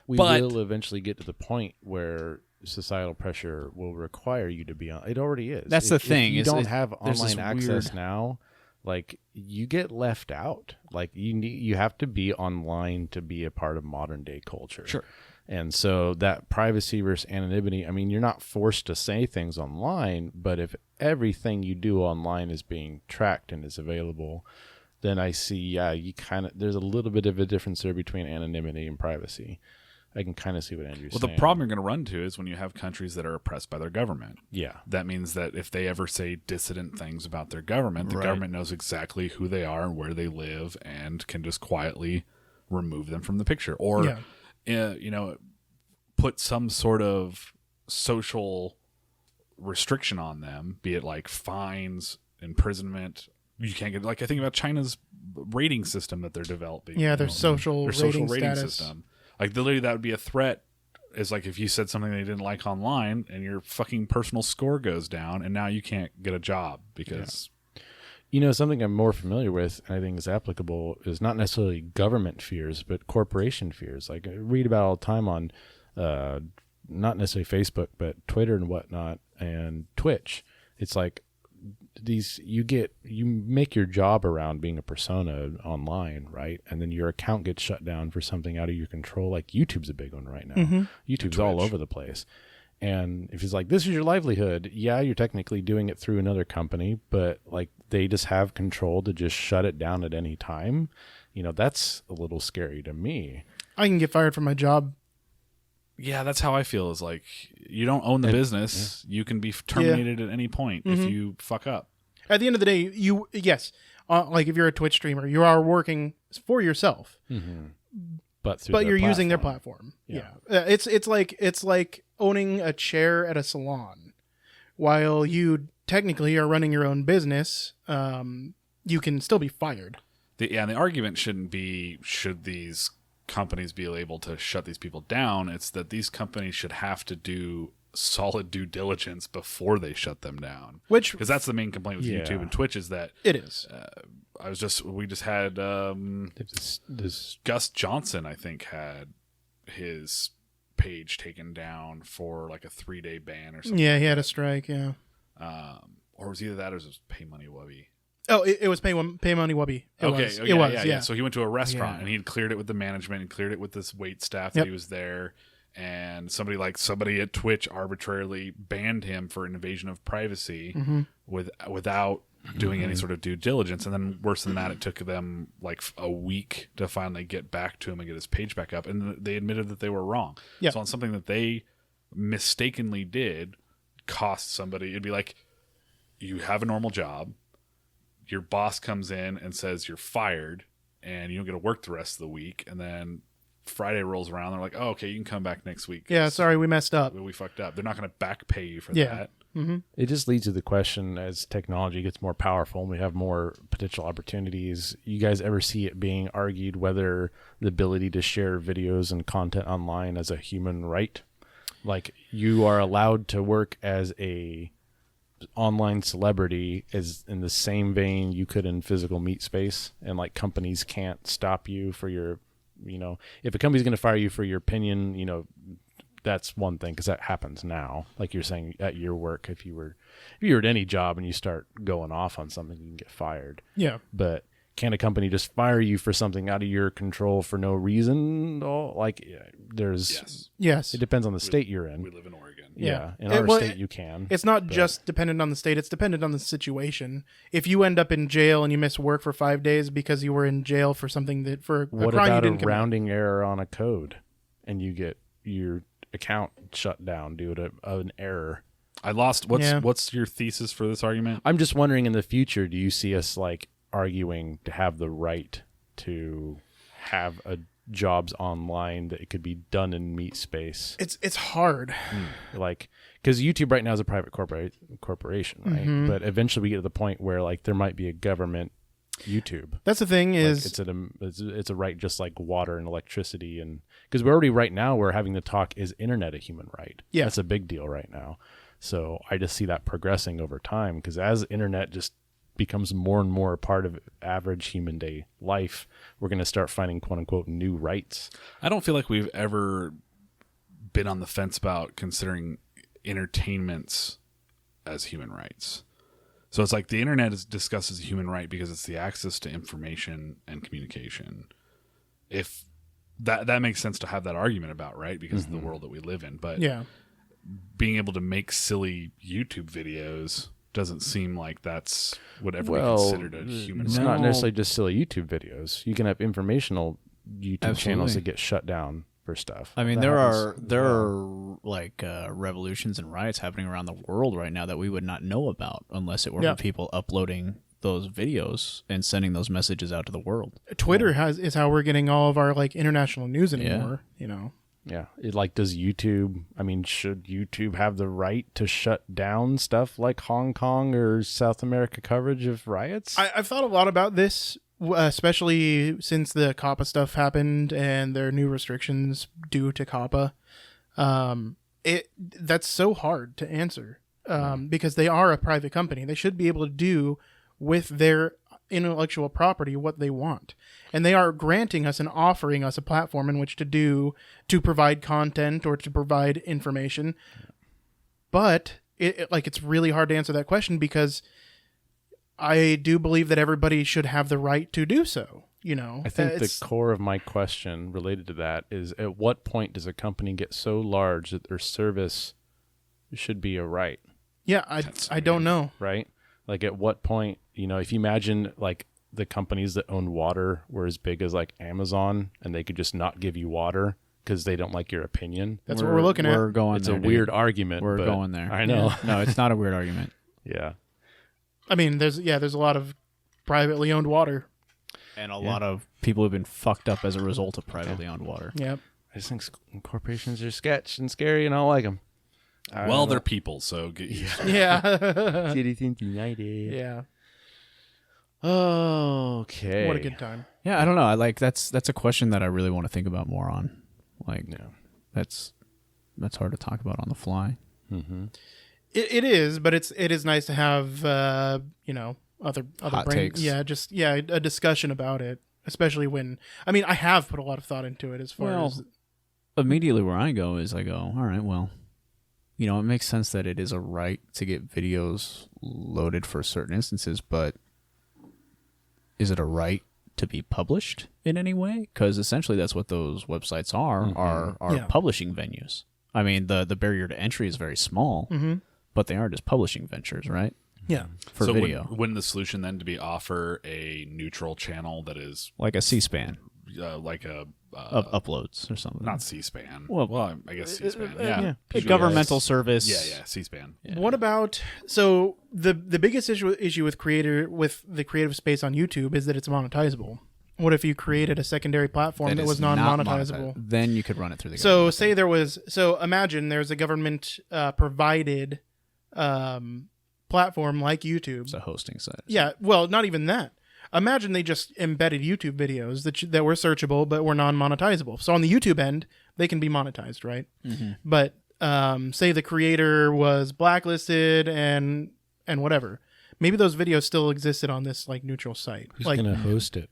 We But- will eventually get to the point where societal pressure will require you to be on. It already is. That's the thing, If you is don't it- have there's this online access weird- now, like you get left out. Like you have to be online to be a part of modern day culture. Sure. And so that privacy versus anonymity, I mean, you're not forced to say things online, but if everything you do online is being tracked and is available, then I see, you there's a little bit of a difference there between anonymity and privacy. I can kind of see what Andrew's Well, saying. the problem you're going to run into is when you have countries that are oppressed by their government. Yeah. That means that if they ever say dissident things about their government, the Right. government knows exactly who they are and where they live and can just quietly remove them from the picture. Or, put some sort of social restriction on them, be it like fines, imprisonment. You can't get, like, I think about China's rating system that they're developing. Yeah, their their social rating status. system. Like, literally, that would be a threat. Is like if you said something they didn't like online and your fucking personal score goes down and now you can't get a job because Something I'm more familiar with, and I think is applicable, is not necessarily government fears, but corporation fears. Like I read about all the time on, not necessarily Facebook, but Twitter and whatnot, and Twitch. It's like you make your job around being a persona online, right? And then your account gets shut down for something out of your control. Like YouTube's a big one right now. YouTube's all over the place. And if it's like, this is your livelihood, yeah, you're technically doing it through another company, but like they just have control to just shut it down at any time. That's a little scary to me. I can get fired from my job. yeah, that's how I feel. Is like you don't own the business. You can be terminated at any point if you fuck up. At the end of the day, like if you're a Twitch streamer, you are working for yourself, But you're using their platform. Yeah. It's like owning a chair at a salon. While you technically are running your own business, you can still be fired. The argument shouldn't be should these companies be able to shut these people down. It's that these companies should have to do solid due diligence before they shut them down. Because that's the main complaint with Yeah. YouTube and Twitch is that it is. we just had this Gus Johnson, I think, had his page taken down for like a 3-day ban or something. Yeah, he had a strike. Yeah. Or it was either that or it was Pay Money Wubby. Oh, it was Pay Money Wubby. It was. Oh, It was. Yeah. So he went to a restaurant Yeah. and he'd cleared it with the management and cleared it with this wait staff Yep. that he was there. And somebody at Twitch arbitrarily banned him for invasion of privacy without doing any sort of due diligence. And then worse than that, it took them like a week to finally get back to him and get his page back up. And they admitted that they were wrong. Yep. So on something that they mistakenly did cost somebody, it'd be like you have a normal job. Your boss comes in and says you're fired and you don't get to work the rest of the week. And then Friday rolls around. They're like, oh, okay, you can come back next week. Yeah, sorry, we messed up. We fucked up. They're not going to back pay you for Yeah. that. It just leads to the question, as technology gets more powerful and we have more potential opportunities, you guys ever see it being argued whether the ability to share videos and content online as a human right? Like you are allowed to work as a online celebrity as in the same vein you could in physical meat space, and like companies can't stop you for your, if a company's going to fire you for your opinion, that's one thing, because that happens now. Like you're saying at your work, if you were at any job and you start going off on something, you can get fired. Yeah. But can a company just fire you for something out of your control for no reason? Oh, like there's, Yes. Yes. it depends on the state you're in. We live in Oregon. Yeah. In It- our well, state, you can. It's not just dependent on the state, it's dependent on the situation. If you end up in jail and you miss work for 5 days because you were in jail for something for a What crime you about a didn't commit. rounding error on a code and you get your account shut down due to an error? I lost. Yeah. What's your thesis for this argument? I'm just wondering, in the future, do you see us like arguing to have the right to have jobs online that it could be done in meat space? It's hard. Like, because YouTube right now is a private corporation, right? But eventually we get to the point where like there might be a government YouTube. That's the thing Like, is it's a right just like water and electricity, and because we're already right now we're having the talk, is internet a human right? Yeah. That's a big deal right now. So I just see that progressing over time, because as internet just becomes more and more a part of average human day life, we're going to start finding quote unquote new rights. I don't feel like we've ever been on the fence about considering entertainments as human rights. So it's like the internet is discussed as a human right because it's the access to information and communication. If that makes sense to have that argument about, right? Because of the world that we live in. But Yeah. being able to make silly YouTube videos doesn't seem like that's whatever we Well, considered a human it's right. not necessarily just silly YouTube videos. You can have informational YouTube channels Absolutely. that get shut down for stuff. I mean, That there happens as are well. like revolutions and riots happening around the world right now that we would not know about unless it were Yeah. for people uploading those videos and sending those messages out to the world. Twitter is how we're getting all of our like international news anymore. You know. Yeah. Does YouTube, I mean, should YouTube have the right to shut down stuff like Hong Kong or South America coverage of riots? I've thought a lot about this, especially since the COPPA stuff happened and their new restrictions due to COPPA. That's so hard to answer because they are a private company. They should be able to do with their intellectual property what they want, and they are granting us and offering us a platform in which to provide content or to provide information. But it's really hard to answer that question because I do believe that everybody should have the right to do so. You know, I think the core of my question related to that is, at what point does a company get so large that their service should be a right, yeah, I don't know. right? Like, at what point, if you imagine like the companies that own water were as big as like Amazon and they could just not give you water because they don't like your opinion. That's what we're looking at. We're going It's there, a dude. weird argument. We're but going there. I know. No, it's not a weird argument. Yeah. I mean, there's a lot of privately owned water. And a lot of people have been fucked up as a result of privately owned water. Yep. I just think corporations are sketch and scary and I don't like them. Well, they're people, so get used to it. Yeah. Citizens United. Yeah. Okay. What a good time. Yeah, I don't know. I like that's a question that I really want to think about more on. Like, Yeah. that's hard to talk about on the fly. Mm-hmm. It is, but it is nice to have other Hot takes. a discussion about it, especially when I have put a lot of thought into it as far Well, as Immediately where I go is I go, all right, well, it makes sense that it is a right to get videos loaded for certain instances, but is it a right to be published in any way? Because essentially that's what those websites are Yeah. publishing venues. I mean, the barrier to entry is very small, but they are just publishing ventures, right? yeah. For So video. wouldn't the solution then to be offer a neutral channel that is Like a C-SPAN like a of uploads or something. not C-SPAN? Well, I guess C-SPAN. a PBS. governmental service. Yeah, C-SPAN. What about the biggest issue with the creative space on YouTube is that it's monetizable. What if you created a secondary platform that is was not non-monetizable? Then you could run it through the So government. imagine there's a government provided platform like YouTube. It's a hosting site. Yeah, well, not even that. Imagine they just embedded YouTube videos that were searchable but were non-monetizable. So on the YouTube end, they can be monetized, right? Mm-hmm. But say the creator was blacklisted and whatever. Maybe those videos still existed on this like neutral site. Who's Like, going to host it?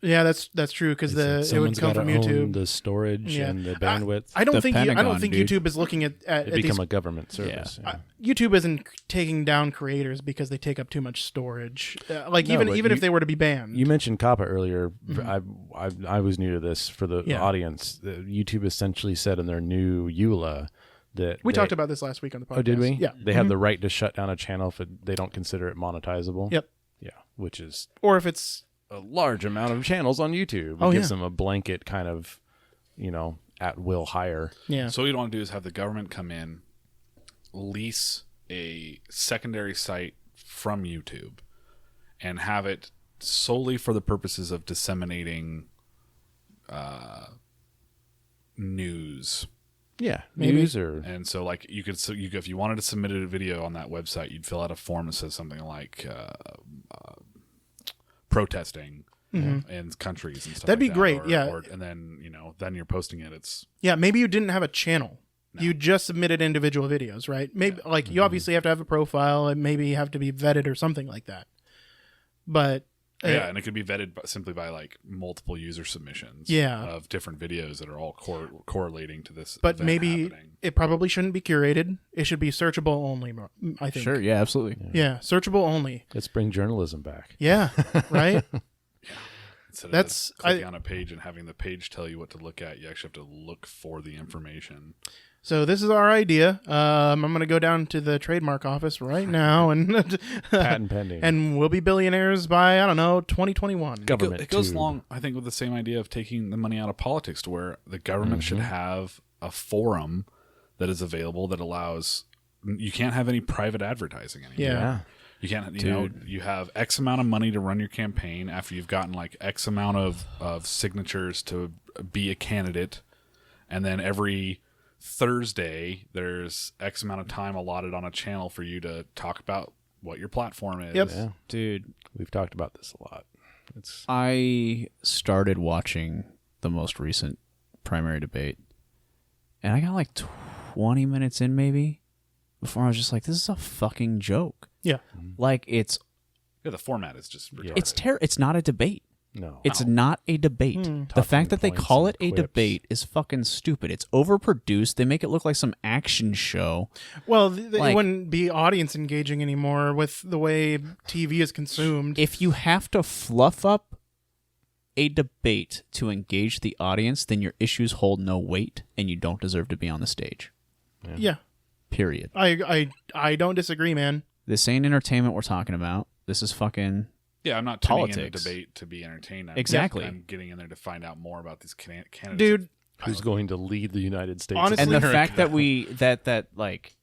yeah, that's true because it would Someone's come from gotta own YouTube. the storage Yeah. and the bandwidth. I don't The think Pentagon, dude. YouTube is looking at it these become a government service. Yeah. YouTube isn't taking down creators because they take up too much storage. No, Even but if they were to be banned. You mentioned COPPA earlier. I was new to this for the Yeah. audience. YouTube essentially said in their new EULA that we talked about this last week on the podcast. Oh, did we? Yeah. They have the right to shut down a channel if they don't consider it monetizable. Yep. Yeah, which is Or if it's a large amount of channels on YouTube. It Oh, gives yeah. them a blanket kind of, at will hire. yeah. So what you'd want to do is have the government come in, lease a secondary site from YouTube, and have it solely for the purposes of disseminating news. Yeah, Maybe. news or And so, like, you could if you wanted to submit a video on that website, you'd fill out a form that says something like protesting in countries and stuff. That'd like be great, that. yeah. And then then you're posting it. It's Yeah, maybe you didn't have a channel. You just submitted individual videos, right? Maybe like you obviously have to have a profile and maybe you have to be vetted or something like that. But Yeah, and it could be vetted simply by like multiple user submissions Yeah. of different videos that are all correlating to this. but event maybe happening. it probably shouldn't be curated. It should be searchable only, I think. Sure, yeah, absolutely. Yeah, searchable only. Let's bring journalism back. Yeah, right? Instead of That's- just clicking on a page and having the page tell you what to look at, you actually have to look for the information. So this is our idea. I'm going to go down to the trademark office right now and Patent pending. and we'll be billionaires by, I don't know, 2021. government. It goes tube. along, I think, with the same idea of taking the money out of politics, to where the government should have a forum that is available that allows. You can't have any private advertising anymore. Yeah. Yeah. You can't, you know, you have X amount of money to run your campaign after you've gotten like X amount of signatures to be a candidate. And then every Thursday, there's X amount of time allotted on a channel for you to talk about what your platform is. Yep. Yeah. Dude, We've talked about this a lot. It's I started watching the most recent primary debate, and I got like 20 minutes in maybe before I was just like, this is a fucking joke. Yeah. Like, it's Yeah, the format is just retarded. it's not a debate. no. It's not a debate. The Talking fact that they points call and it a quips. debate is fucking stupid. It's overproduced. They make it look like some action show. Well, Like- it wouldn't be audience engaging anymore with the way TV is consumed. If you have to fluff up a debate to engage the audience, then your issues hold no weight and you don't deserve to be on the stage. Yeah. Period. I don't disagree, man. This ain't entertainment we're talking about. This is fucking Yeah, I'm not tuning in a politics. debate to be entertained. Exactly. I'm getting in there to find out more about these candidates. Dude, Who's going to lead the United States? Honestly- and the America. fact that that like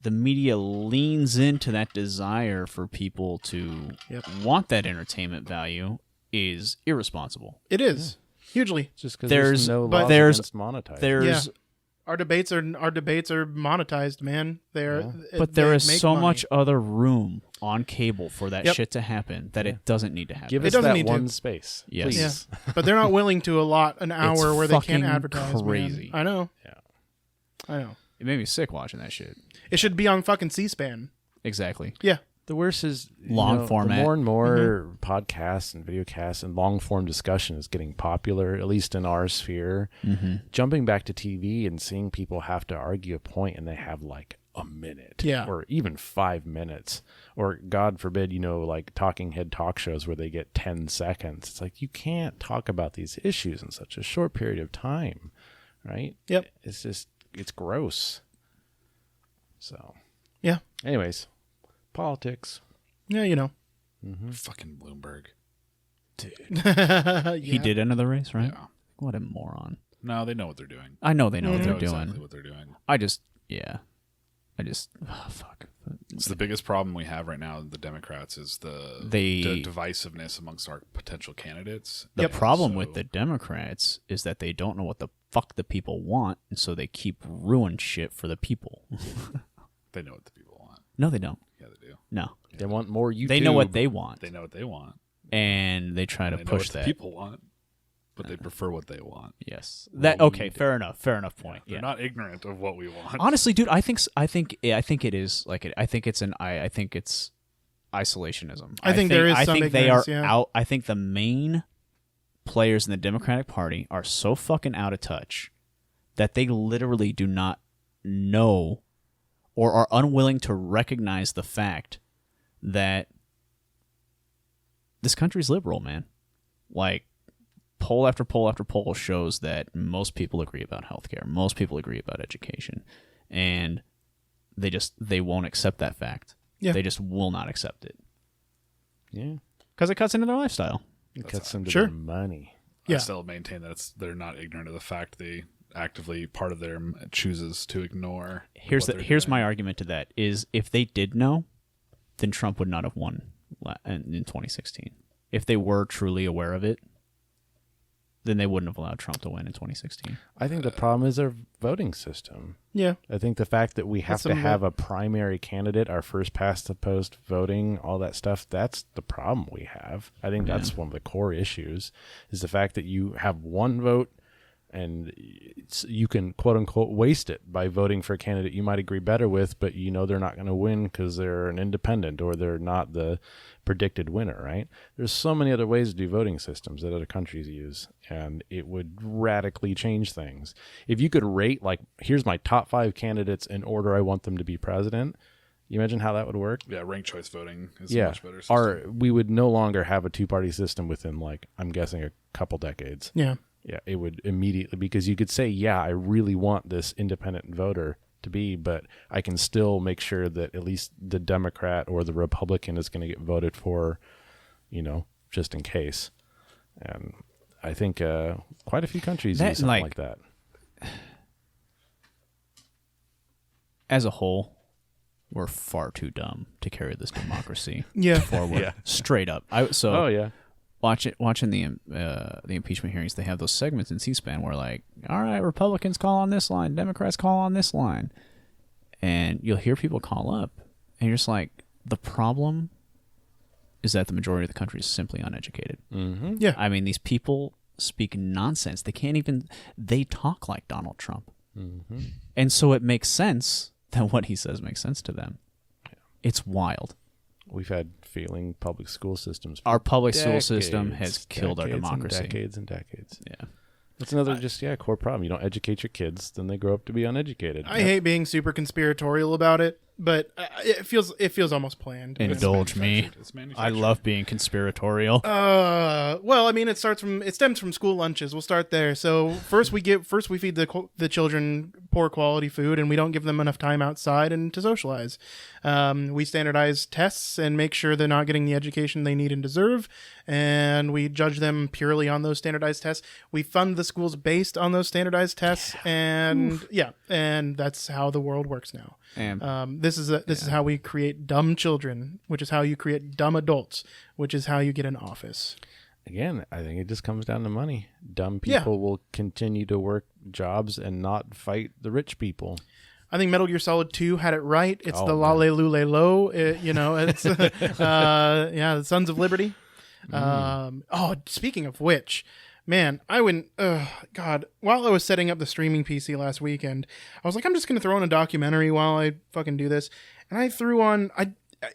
the media leans into that desire for people to Yep. want that entertainment value is irresponsible. it is. Hugely. just because there's- there's no but laws there's- against monetizing. There's Our debates are monetized, man. but there they is make so money. much other room on cable for that Yep. shit to happen that it doesn't need to happen. Give It us doesn't that need to. one space. Yes. Please. Yeah. But they're not willing to allot an hour where they can't fucking advertise. crazy. Man. I know. Yeah. I know. It made me sick watching that shit. It should be on fucking C-SPAN. Exactly. Yeah. The worst is Long format. The more and more podcasts and videocasts and long form discussion is getting popular, at least in our sphere. Jumping back to TV and seeing people have to argue a point and they have like a minute, Yeah. or even 5 minutes, or God forbid, like talking head talk shows where they get 10 seconds. It's like you can't talk about these issues in such a short period of time, right? Yep. It's gross. So, Yeah. anyways. Politics. Yeah, you know. Fucking Bloomberg. He did enter the race, right? Yeah. What a moron. No, they know what they're doing. I know they know what They they're know doing. exactly what they're doing. Fuck. It's the biggest problem we have right now. The Democrats is the divisiveness amongst our potential candidates. The And problem so- with the Democrats is that they don't know what the fuck the people want, and so they keep ruin shit for the people. they know what the people want. No, they don't. Yeah, they do. No. They want more YouTube. They know what they want, They know what they want. and they try to They know push what the that. people want, but they prefer what they want. Yes. That we okay, need fair enough. Fair enough point. They're Yeah. not ignorant of what we want. Honestly, dude, I think it is like I think it's isolationism. I think there is I some think they are ignorance, yeah. out. I think the main players in the Democratic Party are so fucking out of touch that they literally do not know or are unwilling to recognize the fact that this country's liberal, man. Like, poll after poll after poll shows that most people agree about healthcare. Most people agree about education. And they won't accept that fact. Yeah. They just will not accept it. Yeah. Because it cuts into their lifestyle. It cuts into Sure. their money. Yeah. I still maintain that they're not ignorant of the fact they actively part of their chooses to ignore. Here's what they're here's doing. my argument to that is if they did know, then Trump would not have won in 2016. If they were truly aware of it, then they wouldn't have allowed Trump to win in 2016. I think the problem is our voting system. Yeah. I think the fact that we have That's to some have a primary candidate, our first past the post voting, all that stuff, that's the problem we have. I think that's one of the core issues is the fact that you have one vote and you can quote unquote waste it by voting for a candidate you might agree better with, but they're not going to win because they're an independent or they're not the predicted winner, right? There's so many other ways to do voting systems that other countries use, and it would radically change things. If you could rate, like, here's my top 5 candidates in order I want them to be president, you imagine how that would work? Yeah, ranked choice voting is a much better system. We would no longer have a 2-party system within, like, I'm guessing a couple decades. Yeah. Yeah, it would immediately, because you could say, yeah, I really want this independent voter to be, but I can still make sure that at least the Democrat or the Republican is going to get voted for, just in case. And I think quite a few countries use something like that. As a whole, we're far too dumb to carry this democracy Yeah. forward. Yeah. Straight up. Oh, yeah. Watching the impeachment hearings, they have those segments in C-SPAN where, like, all right, Republicans call on this line, Democrats call on this line, and you'll hear people call up, and you're just like, the problem is that the majority of the country is simply uneducated. Mm-hmm. Yeah. I mean, these people speak nonsense. They talk like Donald Trump, Mm-hmm. and so it makes sense that what he says makes sense to them. It's wild. We've had failing public school systems. Our public school system has Decades, killed our democracy. Decades and decades. Yeah. That's another core problem. You don't educate your kids, then they grow up to be uneducated. I hate being super conspiratorial about it, but it feels almost planned. Indulge me. It's I manufactured. love being conspiratorial. Well, I mean, it stems from school lunches. We'll start there. So first we feed the children poor quality food, and we don't give them enough time outside and to socialize. We standardize tests and make sure they're not getting the education they need and deserve, and we judge them purely on those standardized tests. We fund the schools based on those standardized tests, and that's how the world works now. And This is how we create dumb children, which is how you create dumb adults, which is how you get an office. Again, I think it just comes down to money. Dumb people will continue to work jobs and not fight the rich people. I think Metal Gear Solid 2 had it right. It's Oh, the man. Lale Lule Lo. It's the Sons of Liberty. Speaking of which, man, I went, God, while I was setting up the streaming PC last weekend, I was like, I'm just going to throw on a documentary while I fucking do this. And I threw on,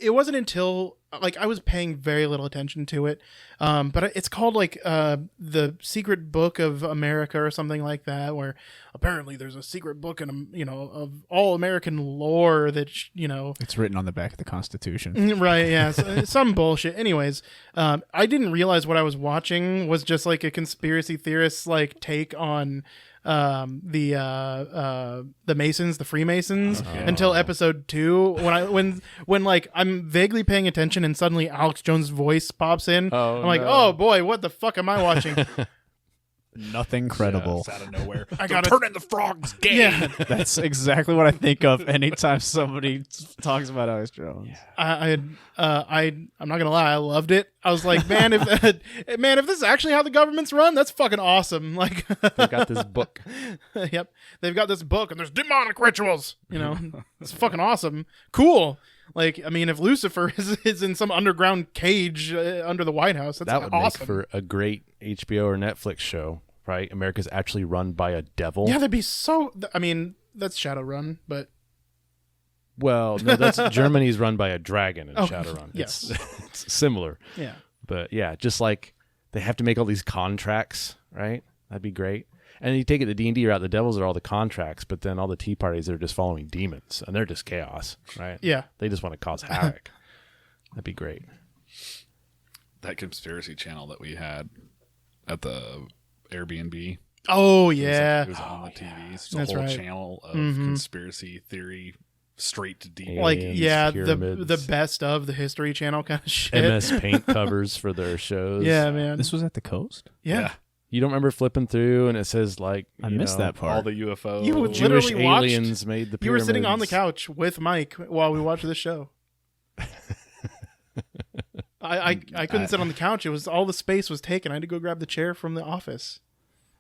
it wasn't until, like, I was paying very little attention to it. But it's called, like, The Secret Book of America or something like that, where apparently there's a secret book of all American lore that, it's written on the back of the Constitution. right, yeah, some bullshit. Anyways, I didn't realize what I was watching was just like a conspiracy theorist's like take on the Masons, the Freemasons, until episode 2 when like I'm vaguely paying attention and suddenly Alex Jones' voice pops in. I'm like, oh boy, what the fuck am I watching? Nothing credible. It's out of nowhere. I gotta turning the frogs gay. Yeah, That's exactly what I think of anytime somebody talks about Alex Jones. I'm not gonna lie, I loved it. I was like, man, if this is actually how the government's run, that's fucking awesome. Like, They've got this book. yep, they've got this book and there's demonic rituals. It's fucking awesome. Cool. Like, I mean, if Lucifer is in some underground cage under the White House, that's That would awesome. make for a great HBO or Netflix show, right? America's actually run by a devil. Yeah, that'd be so. I mean, that's Shadowrun, but Well, no, that's Germany's run by a dragon in Shadowrun. yes. It's similar. yeah. But yeah, just like they have to make all these contracts, right? That'd be great. And you take it to D&D route, the devils are all the contracts, but then all the tea parties are just following demons, and they're just chaos, right? Yeah. They just want to cause havoc. That'd be great. That conspiracy channel that we had at the Airbnb. Oh It yeah. was on the TV. It's That's a whole right. channel of conspiracy theory straight to deep. Yeah. Like aliens, the pyramids. best of the History Channel kind of shit. MS Paint covers for their shows. Yeah, man. This was at the coast? yeah. You don't remember flipping through and it says like I missed that part. All the UFO. You would Jewish literally watched- aliens made the You were sitting on the pyramids. couch with Mike while we watched this show. I couldn't sit on the couch. It was all the space was taken. I had to go grab the chair from the office.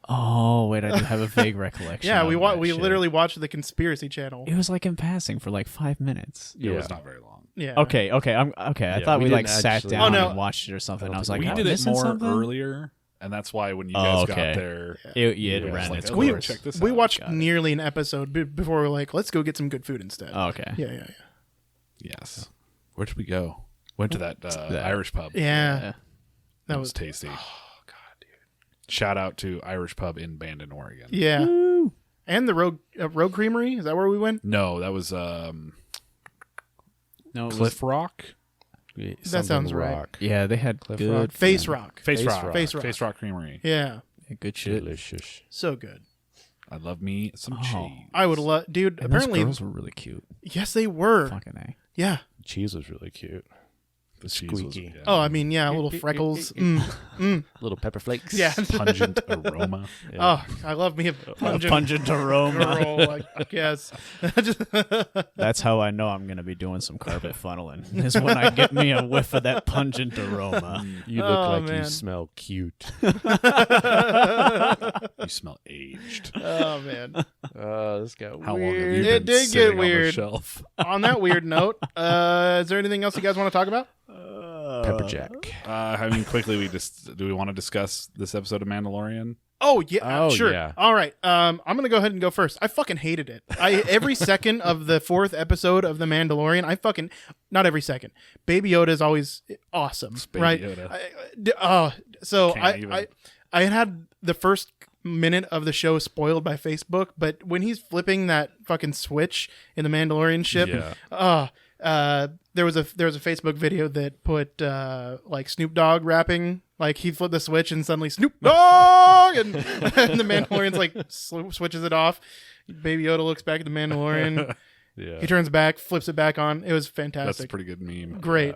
Oh, wait, I do have a vague recollection. Yeah, of we that shit. literally watched the Conspiracy Channel. It was like in passing for like 5 minutes. It was not very long. Yeah. Okay. I Yeah, thought we we like didn't sat actually- down Oh, no. and watched it or something. I don't I was think like, We am I did it missing more something? earlier and that's why when you guys okay. got there, It Yeah, ran like, its oh, we course. check this we out. watched Got it. nearly an episode before we were like, let's go get some good food instead. Okay. Yeah. yes. Where did we go? Went to that Irish pub. Yeah. That That was was tasty. Oh god, dude! Shout out to Irish pub in Bandon, Oregon. yeah. And the Rogue Creamery, is that where we went? No, that was No, it was, Cliff Rock. That sounds right. Rock. yeah, they had Cliff good Rock? Face Rock. Face Face Rock. Rock. Face Rock. Face Rock Creamery. Yeah. Yeah, good shit. Delicious. So good. I love me some Oh. cheese. I would love, dude. And Apparently, those girls were really cute. yes, they were. Fucking A. Yeah. Cheese was really cute. The cheese was Squeaky. yeah. Oh, I mean, yeah, little freckles. Little pepper flakes. Yeah. Pungent aroma. Oh, I love me a pungent, Pungent aroma. girl. Like, yes. Just- That's how I know I'm going to be doing some carpet funneling, is when I get me a whiff of that pungent aroma. You look Oh, like man. you smell cute. You smell aged. oh man. This got How long have weird. you It been did sitting get on the weird. shelf? On that weird note, is there anything else you guys want to talk about? Pepper Jack. I mean, quickly, do we want to discuss this episode of Mandalorian? Oh yeah, Oh, sure. yeah. All right. I'm gonna go ahead and go first. I fucking hated it. Every second of the 4th episode of The Mandalorian, not every second. Baby Yoda is always awesome, Baby right? Yoda. So Can't even. I had the first minute of the show spoiled by Facebook, but when he's flipping that fucking switch in the Mandalorian ship, there was a Facebook video that put like Snoop Dogg rapping, like he flipped the switch and suddenly Snoop Dogg and the Mandalorian's like switches it off. Baby Yoda looks back at the Mandalorian. Yeah. He turns back, flips it back on. It was That's a fantastic. pretty good meme. Great.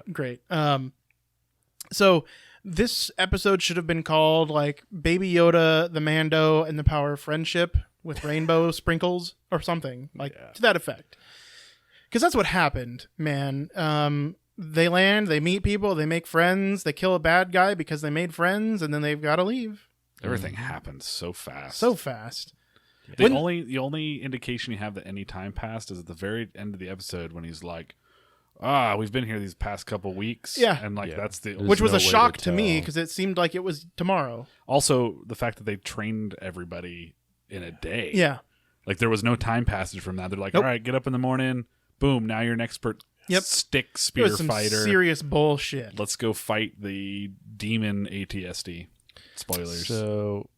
So this episode should have been called like Baby Yoda, the Mando, and the Power of Friendship with rainbow sprinkles or something like to that effect. Because that's what happened, man. They land, they meet people, they make friends, they kill a bad guy because they made friends, and then they've got to leave Everything happened so fast. so fast. The only indication you have that any time passed is at the very end of the episode when he's like, we've been here these past couple weeks. Yeah. And like Yeah. that's the There's Which was no a way shock to to me tell. because it seemed like it was tomorrow. also the fact that they trained everybody in a day. Yeah. Like there was no time passage from that. They're like, Nope. all right, get up in the morning, boom, now you're an expert stick It spear was some fighter. serious bullshit. Let's go fight the demon ATSD. Spoilers. So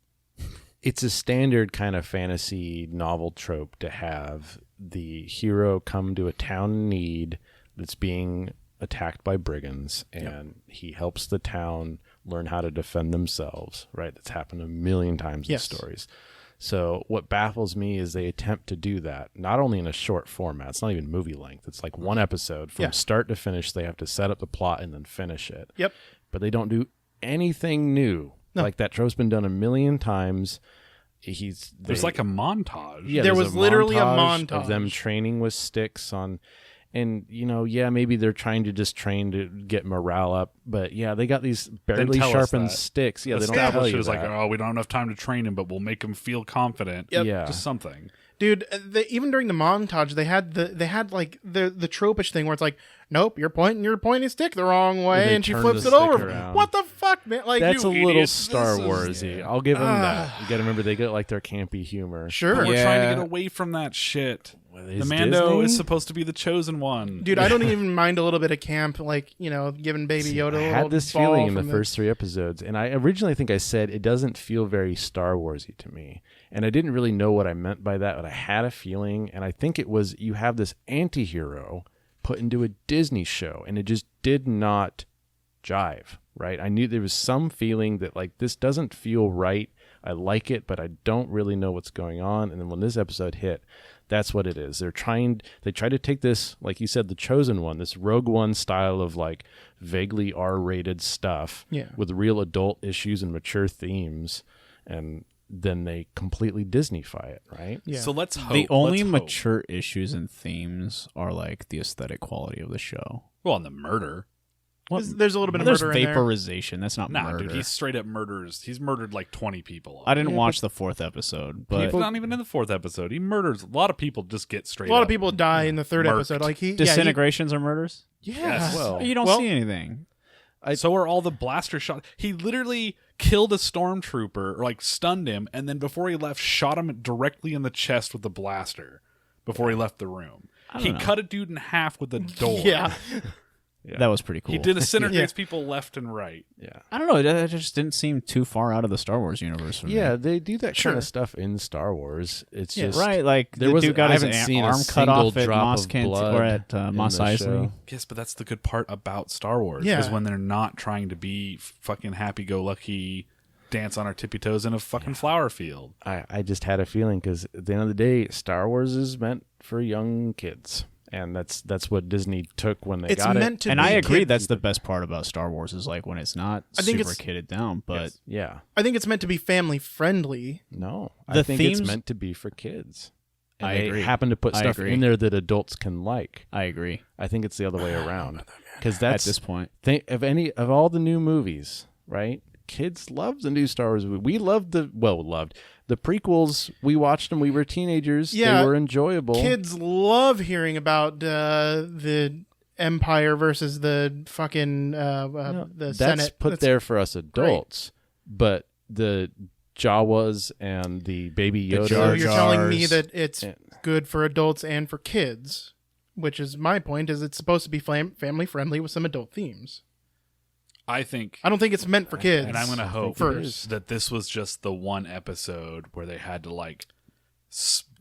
it's a standard kind of fantasy novel trope to have the hero come to a town in need that's being attacked by brigands, and he helps the town learn how to defend themselves, right? That's happened a million times Yes. in stories. So what baffles me is they attempt to do that, not only in a short format, it's not even movie length. It's like one episode from Yeah. start to finish. They have to set up the plot and then finish it. Yep. But they don't do anything new. No. Like that trope's been done a million times. There's like a montage. yeah, There there's was literally a of them montage. training with sticks on, and maybe they're trying to just train to get morale up, but yeah, they got these barely tell us sharpened that. sticks. Yeah, they don't tell Establish you it as like, that. oh, we don't have enough time to train him, but we'll make him feel confident. Yep. Yeah, Just something. Dude, even during the montage, they had like the tropish thing where it's like, nope, you're pointing your pointy stick the wrong way, they and she turn flips the it over. stick around. What the fuck, man? Like, that's you a little idiots, Star this is- Warsy. I'll give them that. You got to remember they get like their campy humor. Sure, But we're trying to Yeah. get away from that shit. Is The Mando Disney? is supposed to be the chosen one. dude. I don't even mind a little bit of camp, like giving Baby Yoda a I little had this ball feeling in the from first 3 episodes, and I originally think I said it doesn't feel very Star Warsy to me, and I didn't really know what I meant by that, but I had a feeling, and I think it was you have this anti-hero put into a Disney show, and it just did not jive, right? I knew there was some feeling that like this doesn't feel right. I like it, but I don't really know what's going on. And then when this episode hit, that's what it is. They try to take this, like you said, the Chosen One, this Rogue One style of like vaguely R-rated stuff Yeah. with real adult issues and mature themes, and then they completely Disney-fy it, right? Yeah. So let's hope. The only let's hope. mature issues and themes are like the aesthetic quality of the show. Well, and the murder. There's a little bit of There's murder in there. vaporization. That's not Nah, murder. dude, he straight up murders. He's murdered like 20 people. I didn't Yeah, watch the 4th episode, but He's not even in the 4th episode. He murders a lot of people. Just get straight. A lot up of people die in the 3rd murked. episode. Like disintegrations are murders. Yeah. Yes. Well, You don't Well- see anything. So are all the blaster shots. He literally killed a stormtrooper, or like stunned him, and then before he left, shot him directly in the chest with the blaster before he left the room. He cut a dude in half with a door. Yeah. That was pretty cool. He disintegrates Yeah. people left and right. Yeah. I don't know. It just didn't seem too far out of the Star Wars universe for me. Yeah, they do that Sure. kind of stuff in Star Wars. It's Yeah. just Right, like There the was- dude got I his haven't seen a arm cut single off at drop Mos of Kent blood or at Mos in the Eisley. show. Yes, but that's the good part about Star Wars Yeah. is when they're not trying to be fucking happy-go-lucky, dance on our tippy toes in a fucking flower field. I just had a feeling because at the end of the day, Star Wars is meant for young kids, and that's what Disney took when they It's got meant it. to And be I agree. kid- That's the best part about Star Wars is like when it's not I think super it's- kidded down, but Yes. Yeah, I think it's meant to be family friendly. no, The I think themes- it's meant to be for kids. And I they agree. happen to put I stuff agree. in there that adults can like. I agree. I think it's the other way around because At that's this point, think of all the new movies, right? Kids love the new Star Wars movie. We loved the prequels. We watched them. We were teenagers. Yeah, They were enjoyable. Kids love hearing about the Empire versus the fucking the That's Senate. put there for us adults, but the Jawas and the Baby Yoda. So Jar you're telling me Jars. that it's Yeah. good for adults and for kids, which is my point. Is it's supposed to be family friendly with some adult themes. I think, I don't think it's meant for kids. and I'm going to hope first. that this was just the one episode where they had to like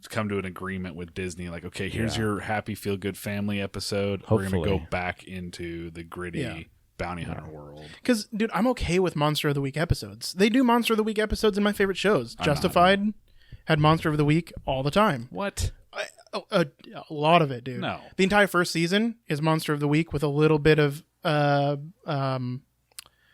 come to an agreement with Disney. Like, okay, here's Yeah. your happy, feel-good family episode. We're going to Hopefully. go back into the gritty Yeah. bounty hunter world. Because, dude, I'm okay with Monster of the Week episodes. They do Monster of the Week episodes in my favorite shows. I'm not. Justified had Monster of the Week all the time. What? A lot of it, dude. No. The entire first season is Monster of the Week with a little bit of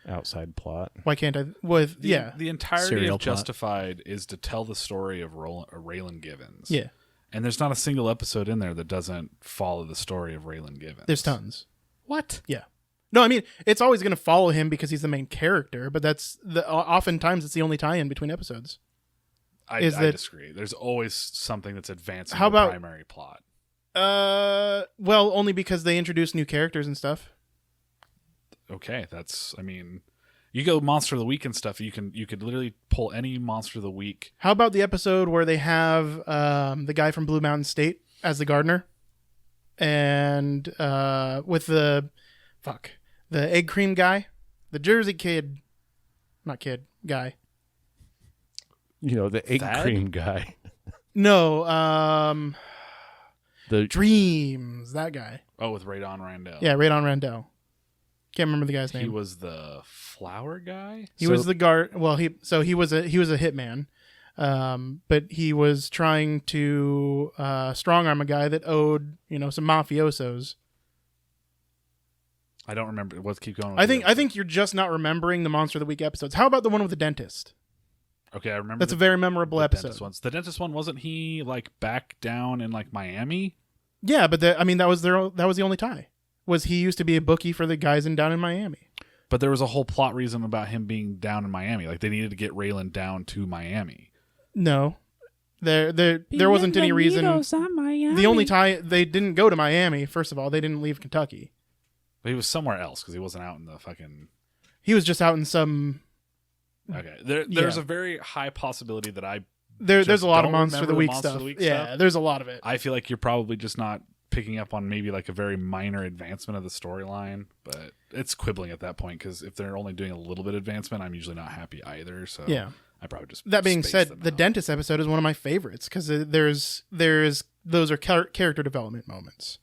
Outside plot. why can't I with The entirety Serial of plot. Justified is to tell the story of Raylan Givens. yeah. And there's not a single episode in there that doesn't follow the story of Raylan Givens. There's tons. What? Yeah. No, I mean it's always going to follow him because he's the main character, but that's oftentimes it's the only tie-in between episodes. I Is that- disagree. There's always something that's advancing How the about- primary plot. Well, only because they introduce new characters and stuff. Okay, that's. I mean, you go Monster of the Week and stuff. You could literally pull any Monster of the Week. How about the episode where they have the guy from Blue Mountain State as the gardener, and with the egg cream guy, the Jersey kid, not kid guy. You know, the egg Thad? cream guy. No, The Dreams, that guy. Oh, with Radon Randell. Yeah, Radon Randell. Can't remember the guy's name. He was the flower guy. He was the guard. Well, he was a hitman, but he was trying to strong arm a guy that owed some mafiosos. I don't remember. Let's keep going. With I the think episode. you're just not remembering the Monster of the Week episodes. How about the one with the dentist? Okay, I remember. That's a very memorable the episode. Dentist ones. The dentist one, wasn't he like back down in like Miami? Yeah, but that was the only tie. Was he used to be a bookie for the guys down in Miami? But there was a whole plot reason about him being down in Miami. Like they needed to get Raylan down to Miami. No, there wasn't any reason. The only tie, they didn't go to Miami. First of all, they didn't leave Kentucky. But he was somewhere else because he wasn't out in the fucking. He was just out in some. Okay, there's Yeah. a very high possibility that There's Just a lot of don't Monster of the remember the Week Monster of stuff. the Week Yeah, stuff? there's a lot of it. I feel like you're probably just not picking up on maybe like a very minor advancement of the storyline, but it's quibbling at that point because if they're only doing a little bit of advancement, I'm usually not happy either. So Yeah. I probably just That being space said, them the out. dentist episode is one of my favorites because those are character development moments.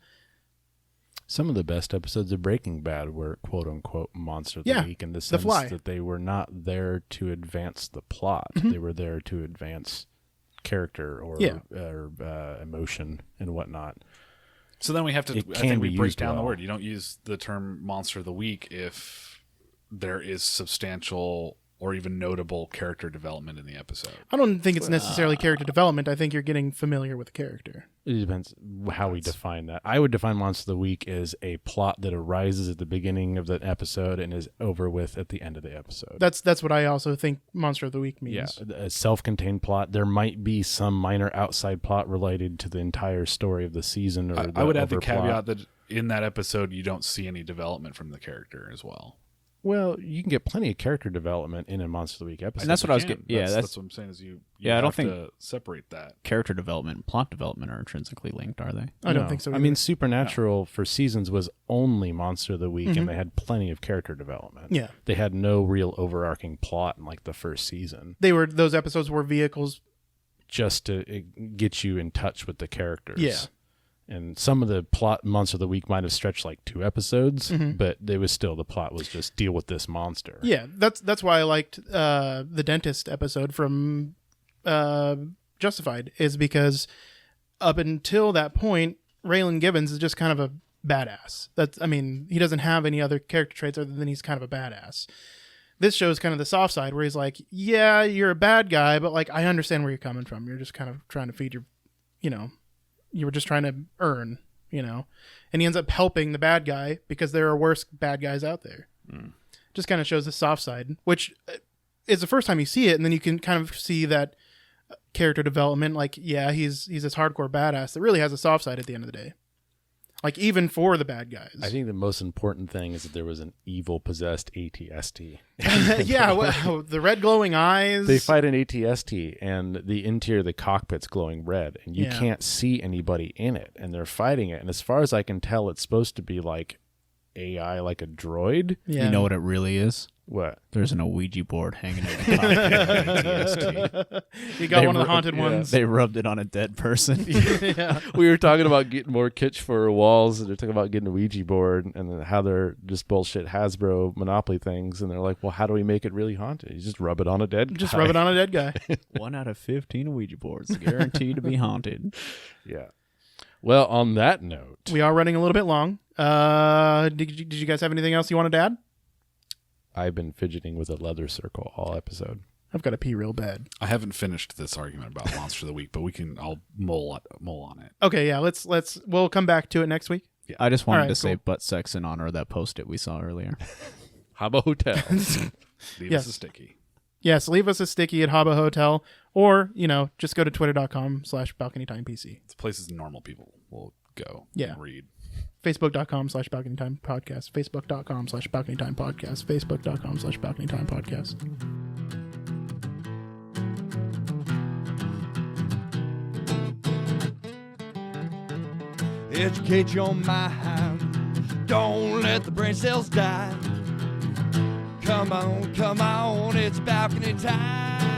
some of the best episodes of Breaking Bad were quote unquote Monster of the Yeah, Week in the The sense Fly. that they were not there to advance the plot. Mhm. They were there to advance character or Yeah. emotion and whatnot. So then we have to. It I can think we be break used down the well. word. You don't use the term "monster of the week" if there is substantial or even notable character development in the episode. I don't think it's necessarily character development. I think you're getting familiar with the character. It depends how we define that. I would define Monster of the Week as a plot that arises at the beginning of the episode and is over with at the end of the episode. That's what I also think Monster of the Week means. Yeah, a self-contained plot. There might be some minor outside plot related to the entire story of the season. Or I would add the overplot. caveat that in that episode you don't see any development from the character as well. Well, you can get plenty of character development in a Monster of the Week episode. And that's what I was You getting. can. Yeah, That's what I'm saying. Is you Yeah, I don't have think- to separate that. Character development and plot development are intrinsically linked, are they? I don't No. think so. I either. mean, Supernatural for seasons was only Monster of the Week, and they had plenty of character development. yeah, They had no real overarching plot in like the first season, those episodes were vehicles. just to get you in touch with the characters. Yeah. And some of the plot Monster of the Week might have stretched like 2 episodes, but they was still, the plot was just deal with this monster. Yeah, that's why I liked the dentist episode from Justified, is because up until that point, Raylan Givens is just kind of a badass. He doesn't have any other character traits other than he's kind of a badass. This shows kind of the soft side where he's like, yeah, you're a bad guy, but like I understand where you're coming from. You're just kind of trying to feed your, you were just trying to earn, and he ends up helping the bad guy because there are worse bad guys out there. Just kind of shows the soft side, which is the first time you see it, and then you can kind of see that character development. Like, yeah, he's this hardcore badass that really has a soft side at the end of the day. Like, even for the bad guys. I think the most important thing is that there was an evil possessed ATST. Yeah, well, the red glowing eyes. They fight an ATST, and the interior of the cockpit's glowing red, and you Yeah. can't see anybody in it, and they're fighting it. And as far as I can tell, it's supposed to be like AI, like a droid. Yeah. You know what it really is? What? There's an Ouija board hanging in the cockpit of ATST. You got They one of the ru- haunted yeah. ones. They rubbed it on a dead person. Yeah. We were talking about getting more kitsch for our walls, and they're talking about getting a Ouija board, and then how they're just bullshit Hasbro Monopoly things, and they're like, well, how do we make it really haunted? You just rub it on a dead Just guy. rub it on a dead guy. 1 out of 15 Ouija boards guaranteed to be haunted. Yeah. Well, on that note, We are running a little bit long. Did you guys have anything else you wanted to add? I've been fidgeting with a leather circle all episode. I've got to pee real bad. I haven't finished this argument about Monster of the Week, but I'll mull on it. Okay, yeah, we'll come back to it next week. I just wanted All right, to say cool. butt sex in honor of that post-it we saw earlier. Habba Hotel. Leave Yes. us a sticky. Yes, leave us a sticky at Habba Hotel, or, just go to twitter.com/balconytimepc. It's places normal people will go Yeah. and read. Facebook.com/balconytimepodcast. Facebook.com/balconytimepodcast. Facebook.com/balconytimepodcast. Educate your mind. Don't let the brain cells die. Come on, it's balcony time.